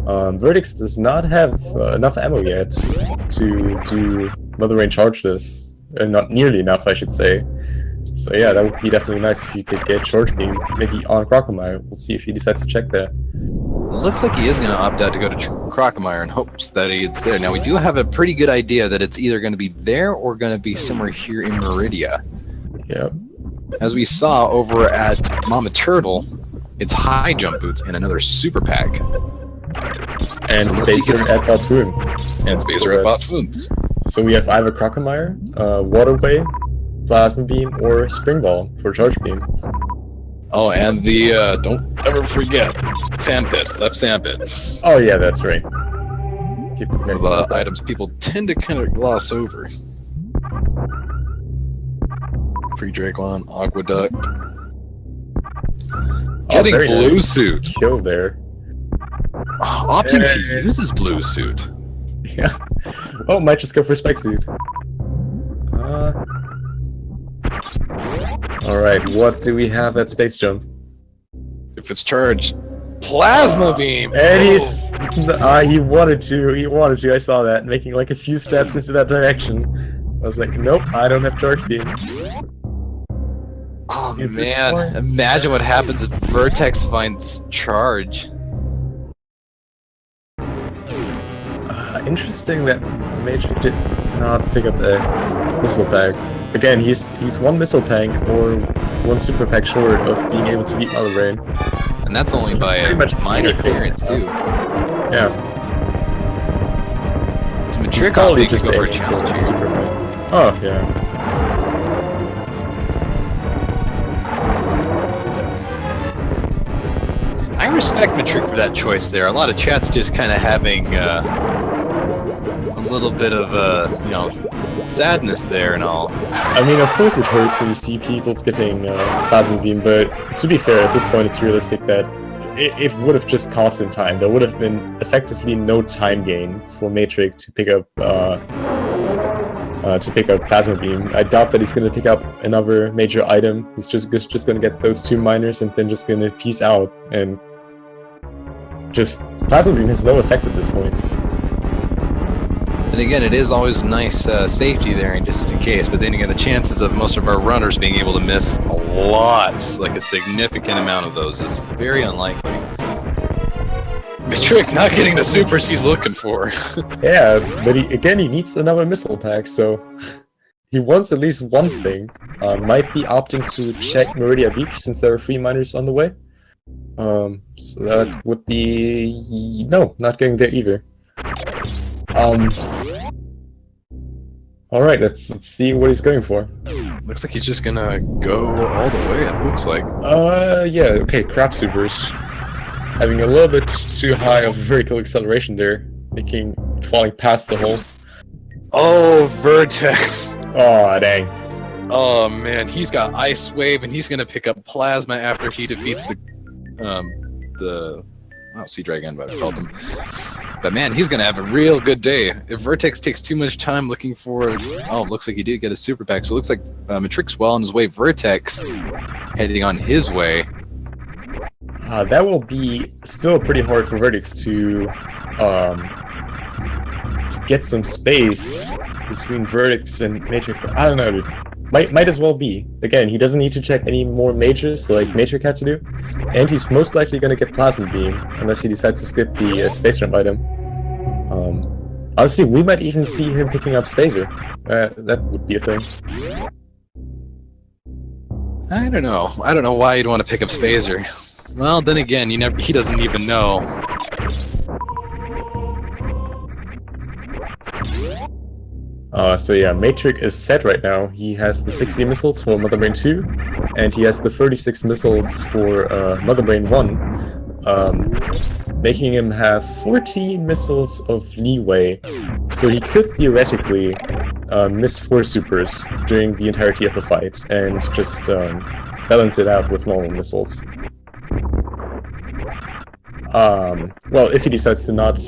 Vertex does not have enough ammo yet to do Mother Brain Chargeless, not nearly enough, I should say. So yeah, that would be definitely nice if you could get Charge Beam, maybe on Crocomire. We'll see if he decides to check that. Looks like he is going to opt out to go to Crocomire in hopes that it's there. Now, we do have a pretty good idea that it's either going to be there or going to be somewhere here in Meridia. Yep. As we saw over at Mama Turtle, it's high jump boots and another super pack. And So Spacer at Botboon. And Spacer at Botboons. So we have either Crocomire, Waterway, Plasma Beam, or Spring Ball for Charge Beam. Oh, and the, don't ever forget, Sandpit, left Sandpit. Oh yeah, that's right. Keep forgetting about that. Items people tend to kind of gloss over. Pre-Draquan, Aqueduct. Getting very blue nice suit. Kill there. Opting to use his blue suit. Yeah. Oh, might just go for Spike Suit. Alright, what do we have at Space Jump? If it's charged, Plasma Beam! And he's... he wanted to, I saw that, making like a few steps into that direction. I was like, nope, I don't have Charge Beam. Oh man, imagine what happens if Vertex finds Charge. Interesting that Matrix did not pick up the missile pack. Again, he's one missile pack or one super pack short of being able to beat Mother Brain. And that's only by a minor clearance too. Yeah. Matrick probably just go for a challenge here. Super pack. Oh, yeah. I respect Matrick for that choice there. A lot of chat's just kind of having a little bit of, you know, sadness there and all. I mean, of course it hurts when you see people skipping Plasma Beam, but to be fair, at this point it's realistic that it would have just cost him time. There would have been effectively no time gain for Matrix to pick up Plasma Beam. I doubt that he's going to pick up another major item. He's just going to get those two minors and then just going to peace out, and just Plasma Beam has no effect at this point. And again, it is always nice safety there, and just in case. But then again, the chances of most of our runners being able to miss a lot, like a significant amount of those, is very unlikely. Matrick not getting the supers he's looking for. Yeah, but he needs another missile pack, so he wants at least one thing. Might be opting to check Meridia Beach since there are 3 miners on the way. So that would be... no, not going there either. Alright, let's see what he's going for. Looks like he's just gonna go all the way, it looks like. Yeah, okay, crap supers. Having a little bit too high of vertical acceleration there, falling past the hole. Oh, Vertex! Oh, dang. Oh man, he's got Ice Wave, and he's gonna pick up Plasma after he defeats Sea Dragon, but I called him. But man, he's gonna have a real good day. If Vertex takes too much time looking for... oh, looks like he did get a super pack, so it looks like Matrick's well on his way. Vertex heading on his way. That will be still pretty hard for Vertex to get some space between Vertex and Matrix. I don't know, dude. Might as well be. Again, he doesn't need to check any more majors like Matrix had to do, and he's most likely going to get Plasma Beam unless he decides to skip the Space Jump item. Honestly, we might even see him picking up Spacer. That would be a thing. I don't know. I don't know why you'd want to pick up Spacer. Well, then again, he doesn't even know. So yeah, Matrix is set right now. He has the 60 missiles for Mother Brain 2, and he has the 36 missiles for Mother Brain 1, making him have 14 missiles of leeway. So he could theoretically miss 4 supers during the entirety of the fight, and just balance it out with normal missiles. Well, if he decides to not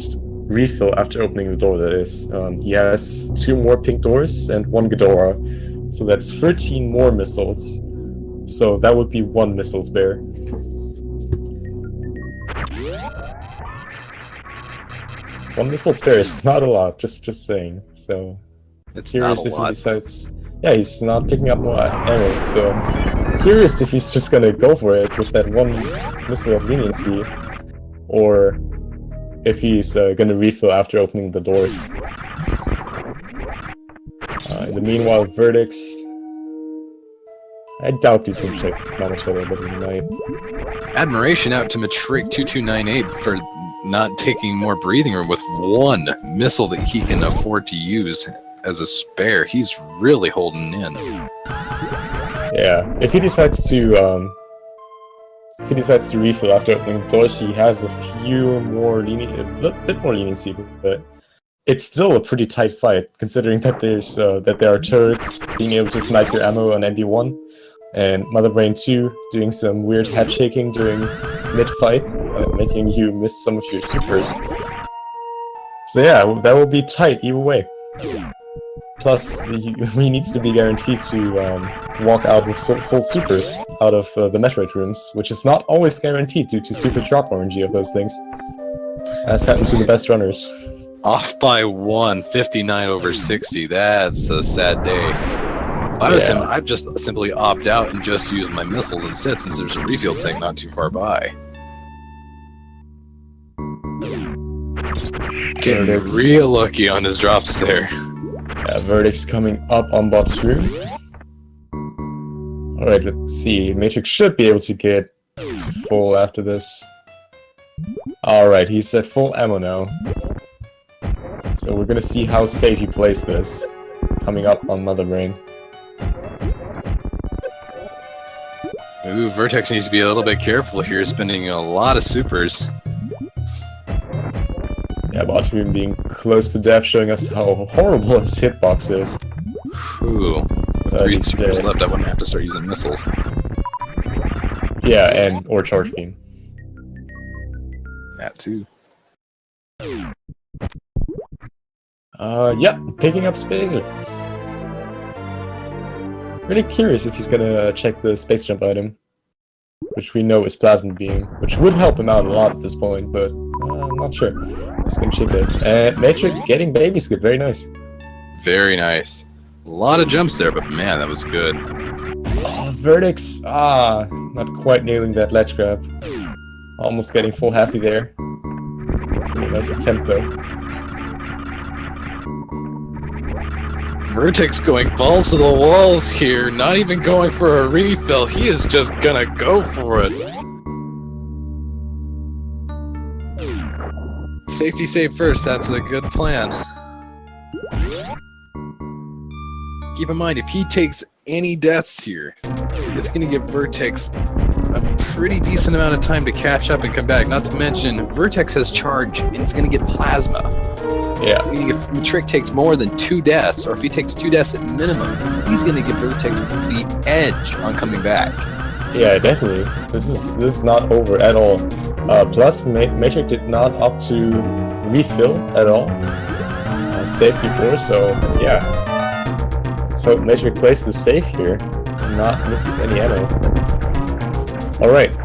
refill after opening the door, that is. He has 2 more pink doors and 1 Ghidorah, so that's 13 more missiles. So that would be 1 missile spare. One missile spare is not a lot, just saying. So It's curious not a if lot. he decides. Yeah, he's not picking up more ammo, so I'm curious if he's just gonna go for it with that 1 missile of leniency. or if he's gonna refill after opening the doors. In the meanwhile, Vertex... I doubt he's gonna check Mama Chilla, but he might. Admiration out to matrick2298 for not taking more breathing room with one missile that he can afford to use as a spare. He's really holding in. Yeah, if he decides to refill after opening the doors, he has a few more a bit more leniency, but it's still a pretty tight fight, considering that there are turrets being able to snipe your ammo on MB1, and Mother Brain 2 doing some weird head shaking during mid-fight, making you miss some of your supers. So yeah, that will be tight either way. Plus, he needs to be guaranteed to walk out with full supers out of the metroid rooms, which is not always guaranteed due to stupid drop RNG of those things, as happened to the best runners. Off by 1, 59/60. That's a sad day. If I was him, I'd just simply opt out and just use my missiles instead, since there's a refuel tank not too far by. Getting real lucky on his drops there. Yeah, Vertex coming up on bot's room. Alright, let's see. Matrix should be able to get to full after this. Alright, he's at full ammo now. So we're gonna see how safe he plays this. Coming up on Mother Brain. Ooh, Vertex needs to be a little bit careful here, spending a lot of supers. Yeah, bot room being close to death, showing us how horrible his hitbox is. Ooh, with 3 supers left, I wouldn't have to start using missiles. Yeah, or charge beam. That too. Yeah, picking up Spacer. Really curious if he's gonna check the space jump item, which we know is Plasma Beam, which would help him out a lot at this point, but I'm not sure. Just gonna check it. And Matrix getting baby skip, very nice. Very nice. A lot of jumps there, but man, that was good. Oh, Vertex, not quite nailing that ledge grab. Almost getting full happy there. Really nice attempt though. Vertex going balls to the walls here, not even going for a refill, he is just gonna go for it. Safety save first, that's a good plan. Keep in mind, if he takes any deaths here, it's gonna give Vertex a pretty decent amount of time to catch up and come back. Not to mention, Vertex has charge, and it's gonna get plasma. Yeah. If Matrick takes more than 2 deaths, or if he takes 2 deaths at minimum, he's going to give Vertex the edge on coming back. Yeah, definitely. This is not over at all. Plus, Matrix did not opt to refill at all. Safe before, so yeah. So Matrix plays the safe here, and not miss any ammo. Alright,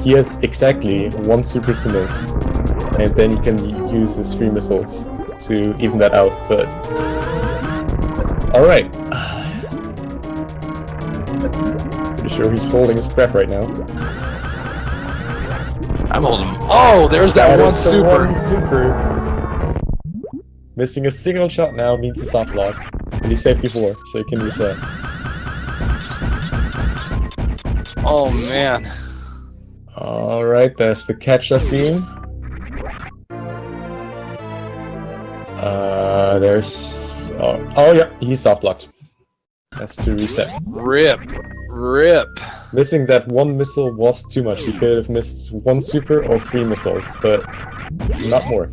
he has exactly 1 super to miss, and then he can use his 3 missiles to even that out, but... Alright. Pretty sure he's holding his breath right now. I'm holding him. Oh, there's that one super! One super! Missing a single shot now means a soft lock. And he saved before, so he can reset. Oh man. Alright, that's the catch-up beam. There's... Oh yeah, he's soft locked. That's to reset. Rip. Rip. Missing that 1 missile was too much. He could have missed 1 super or 3 missiles, but not more.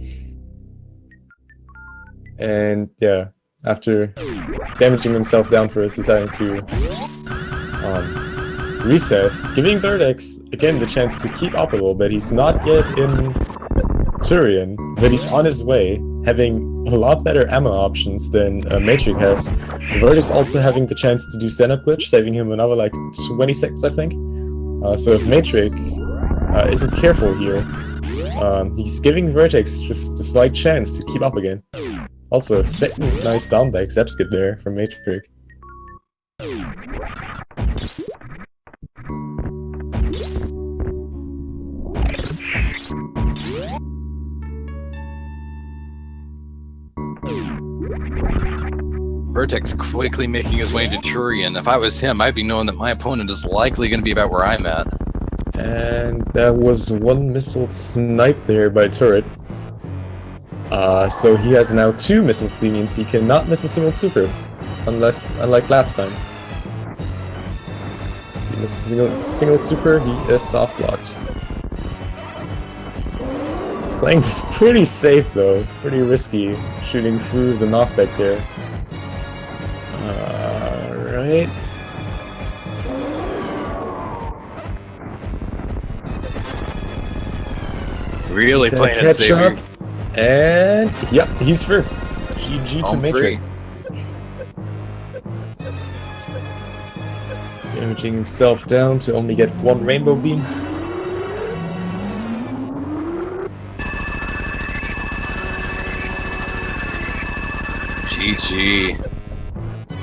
And yeah, after damaging himself down first, deciding to reset, giving Vertex again the chance to keep up a little bit. He's not yet in Turian, but he's on his way, having a lot better ammo options than Matrix has. Vertex also having the chance to do stand-up glitch, saving him another like 20 seconds, I think. So if Matrix isn't careful here, he's giving Vertex just a slight chance to keep up again. Also, second nice downback zap skip there from Matrix. Vertex quickly making his way into Turian. If I was him, I'd be knowing that my opponent is likely going to be about where I'm at. And that was one missile sniped there by turret. So he has now 2 missiles, which means he cannot miss a single super. Unlike last time. If he misses a single super, he is soft blocked. Playing this pretty safe though, pretty risky, shooting through the knockback there. Right. Really playing it safe here. And yep, he's through. GG to Matrix. Damaging himself down to only get 1 rainbow beam. GG.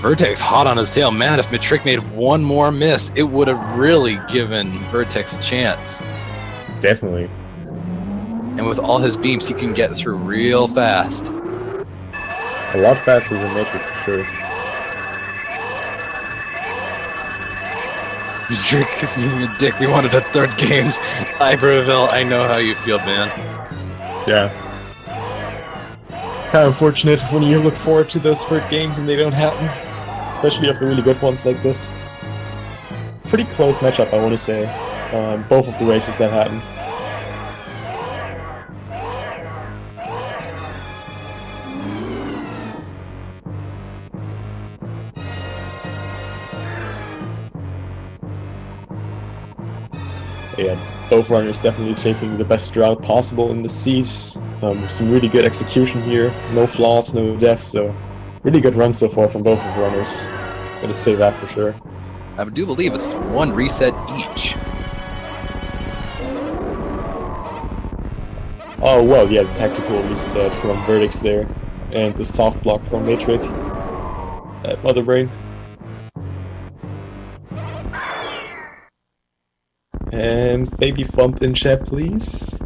Vertex hot on his tail. Man, if Matrick made 1 more miss, it would have really given Vertex a chance. Definitely. And with all his beams, he can get through real fast. A lot faster than Matrix for sure. Matrick being a dick, we wanted a 3rd game. Iberville, I know how you feel, man. Yeah. Kind of unfortunate when you look forward to those 3rd games and they don't happen. Especially after really good ones like this. Pretty close matchup, I want to say. Both of the races that happened. Yeah, both runners definitely taking the best route possible in the seat. Some really good execution here, no flaws, no deaths, so really good run so far from both of the runners. Gotta say that for sure. I do believe it's 1 reset each. Oh well, yeah, the tactical reset from Vertex there, and the soft block from Matrix at Mother Brain. And baby thump in chat, please.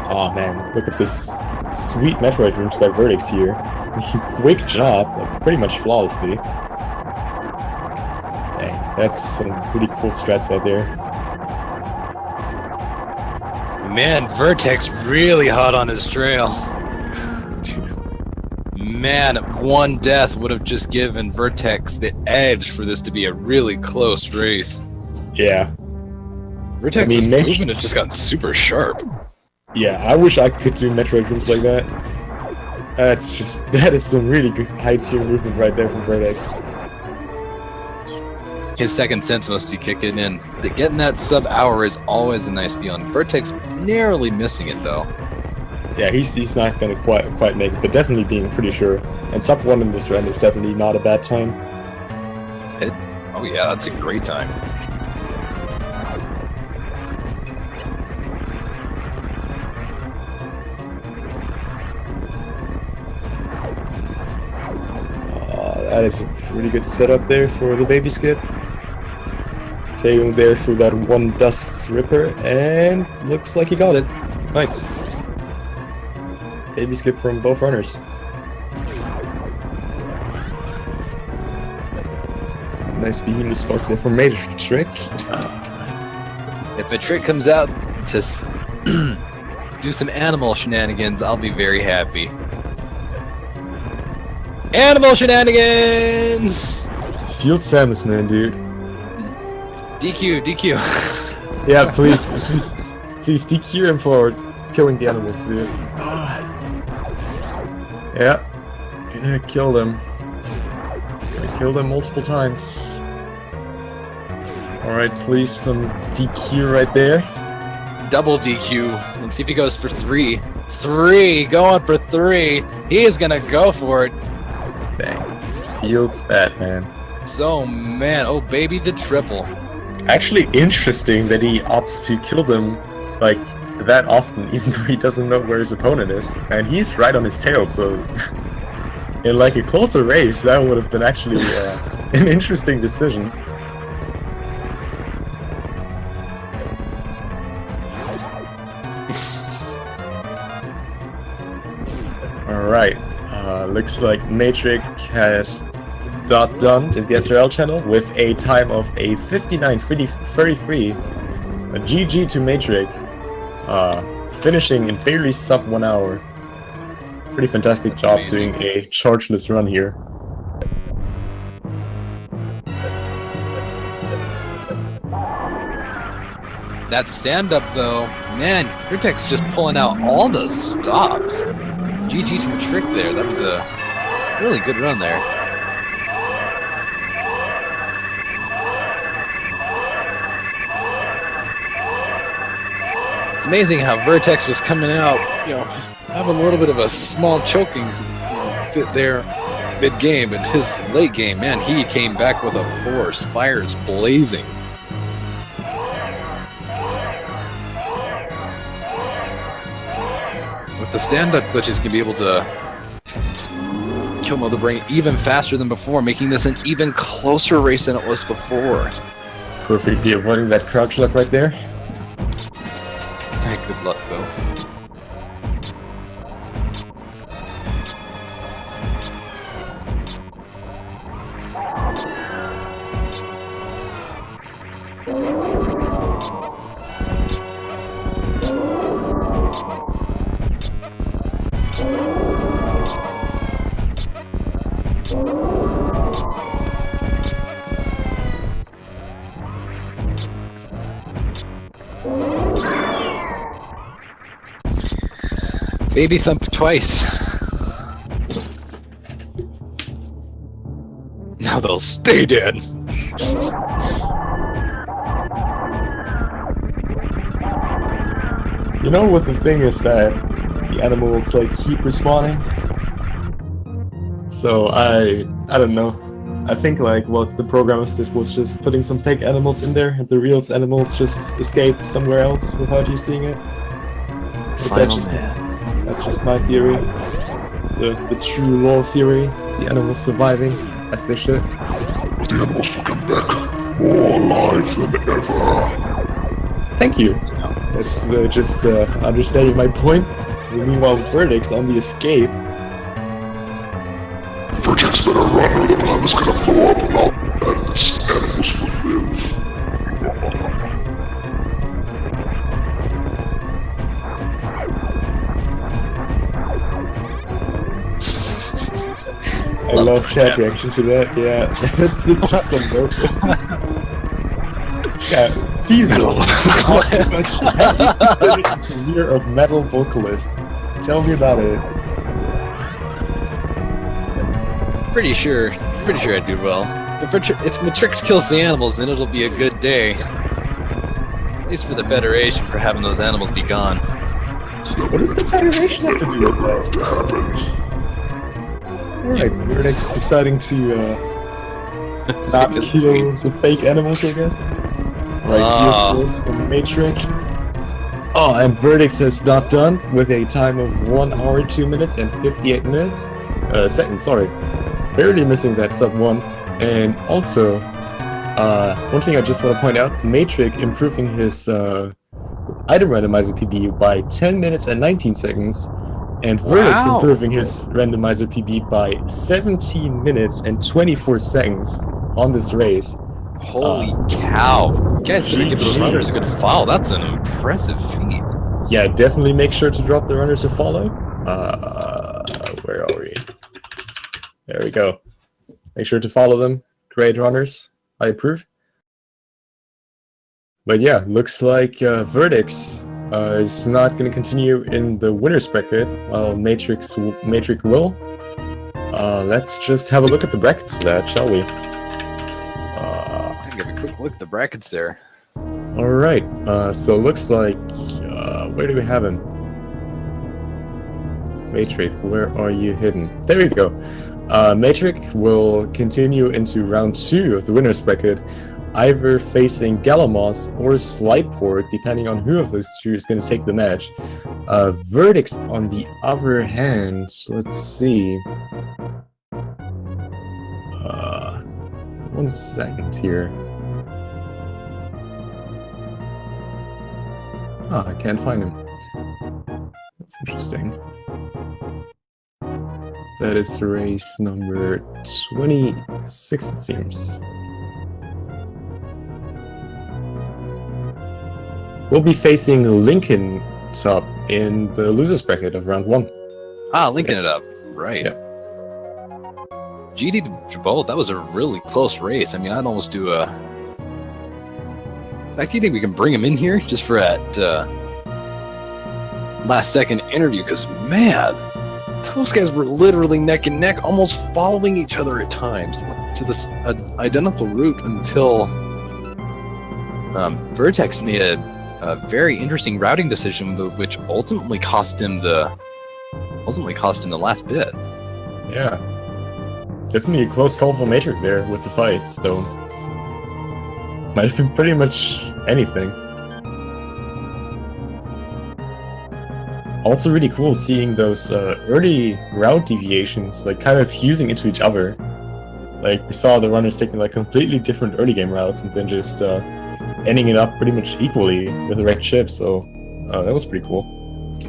Oh man, look at this sweet Metroid rooms by Vertex here. Making quick job, like pretty much flawlessly. Dang, that's some pretty cool strats right there. Man, Vertex really hot on his trail. Man, 1 death would have just given Vertex the edge for this to be a really close race. Yeah. Vertex's movement has just gotten super sharp. Yeah, I wish I could do Metroid rooms like that. That is some really good high tier movement right there from Vertex. His 2nd sense must be kicking in. Getting that sub-hour is always a nice feeling. Vertex narrowly missing it though. Yeah, he's not gonna quite make it, but definitely being pretty sure. And sub 1 in this run is definitely not a bad time. Oh yeah, that's a great time. That is a pretty good setup there for the baby skip. Taking there through that 1 dust ripper, and looks like he got it. Nice. Baby skip from both runners. Nice behemoth spark there from Matrick. If Matrick comes out to do some animal shenanigans, I'll be very happy. Animal shenanigans! Field Samus, man, dude. DQ. Yeah, please DQ him for killing the animals, dude. Yeah, gonna kill them. Gonna kill them multiple times. Alright, please, some DQ right there. Double DQ. Let's see if he goes for 3. 3! Going for 3! He is gonna go for it. Dang. Feels bad, man. So, man. Oh, baby, the triple. Actually interesting that he opts to kill them, like, that often, even though he doesn't know where his opponent is. And he's right on his tail, so... in, like, a closer race, that would have been actually an interesting decision. Alright, looks like Matrix has done in the SRL channel with a time of a 59:33. A GG to Matrix, finishing in barely sub 1 hour. Pretty fantastic That's job amazing. doing a chargeless run here. That stand-up, though, man, Vertex just pulling out all the stops. GG to Matrick there. That was a really good run there. It's amazing how Vertex was coming out, having a little bit of a small choking fit there mid-game, but his late game, man, he came back with a force. Fires blazing. With the stand-up glitches, can be able to kill Mother Brain even faster than before, making this an even closer race than it was before. Perfectly avoiding that crouch lock right there. Good luck, though. Baby thump twice. Now they'll stay dead. You know what the thing is that the animals like keep respawning? So I don't know. I think like what the programmers did was just putting some fake animals in there and the real animals just escape somewhere else without you seeing it. But that's just my theory. The true lore theory. The animals surviving as they should. But the animals will come back more alive than ever. Thank you. That's just understanding my point. Meanwhile, Verdict's on the escape. Vertex better run or the planet is gonna blow up and all its animals will live. I love chat reaction to that, yeah. it's just so perfect. Yeah, feasible. Career of metal vocalist. Tell me about it. Pretty sure I do well. If Matrix kills the animals, then it'll be a good day. At least for the Federation, for having those animals be gone. What does the Federation have to do with that? Alright, Verdict's deciding to not kill the fake animals, I guess. Right, here's from Matrix. Oh, and Verdicts has not done with a time of 1 hour, 2 minutes, and 58 minutes. Seconds, sorry. Barely missing that sub 1. And also, one thing I just want to point out, Matrix improving his item randomizer PB by 10 minutes and 19 seconds. And Verdict's improving his randomizer PB by 17 minutes and 24 seconds on this race. Holy cow. You guys gotta give those runners a good follow. That's an impressive feat. Yeah, definitely make sure to drop the runners a follow. Where are we? There we go. Make sure to follow them. Great runners. I approve. But yeah, looks like Verdicts is not going to continue in the winner's bracket, while Matrix will. Let's just have a look at the brackets for that, shall we? Give a quick look at the brackets there. Alright, so looks like... where do we have him? Matrix, where are you hidden? There we go. Matrix will continue into round 2 of the winner's bracket, either facing Galamos or Slightport, depending on who of those two is going to take the match. Verdicts, on the other hand, let's see. 1 second here. Ah, I can't find him. That's interesting. That is race number 26, it seems. We'll be facing Lincoln Top in the losers bracket of round 1. Ah, linking it up. Right. Yeah. GD to Jabot, that was a really close race. I mean, I'd almost do a... In fact, do you think we can bring him in here just for that last second interview? Because, man, those guys were literally neck and neck, almost following each other at times to this identical route until Vertex made a very interesting routing decision, which ultimately cost him the last bit. Yeah. Definitely a close call for Matrix there with the fight, so might have been pretty much anything. Also really cool seeing those early route deviations like kind of fusing into each other. Like we saw the runners taking like completely different early game routes and then just ending it up pretty much equally with the right chip, so that was pretty cool.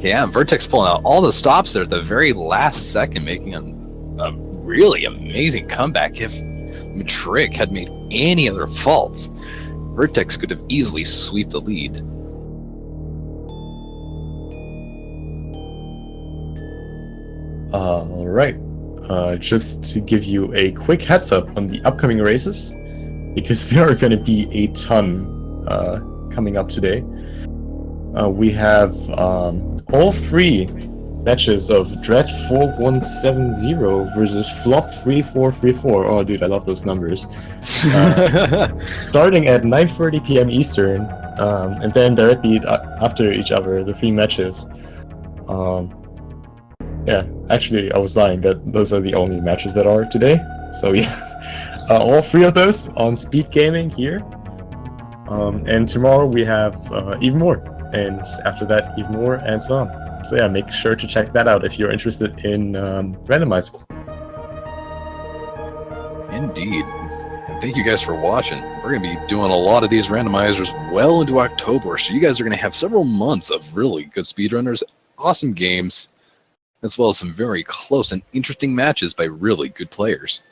Yeah, Vertex pulling out all the stops there at the very last second, making a really amazing comeback. If Matrick had made any other faults, Vertex could have easily swept the lead. Alright, just to give you a quick heads up on the upcoming races, because there are going to be a ton coming up today. We have all 3 matches of Dread 4170 versus Flop 3434. Oh, dude, I love those numbers. Starting at 9:30 p.m. Eastern, and then directly after each other, the 3 matches. Yeah, actually, I was lying. Those are the only matches that are today. So yeah, all 3 of those on Speed Gaming here. And tomorrow we have even more, and after that even more, and so on. So yeah, make sure to check that out if you're interested in Randomizer. Indeed. And thank you guys for watching. We're going to be doing a lot of these randomizers well into October, so you guys are going to have several months of really good speedrunners, awesome games, as well as some very close and interesting matches by really good players.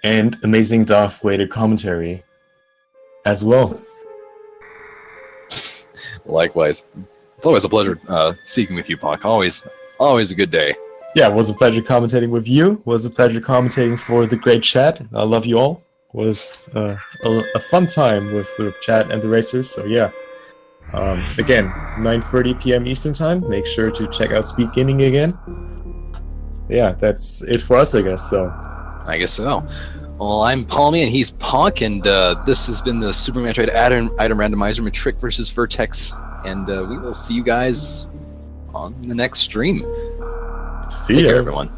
And amazing Darth-weighted commentary as well. Likewise. It's always a pleasure speaking with you, Puck. Always a good day. Yeah, it was a pleasure commentating with you. It was a pleasure commentating for the great chat. I love you all. It was a fun time with the chat and the racers. So yeah, again, 9:30 p.m. Eastern time. Make sure to check out Speed Gaming again. Yeah, that's it for us, I guess. So I guess so. Well, I'm Palmy and he's Puck, and this has been the Super Metroid Item Randomizer Matrick versus Vertex, and we will see you guys on the next stream. see Take ya. care, everyone.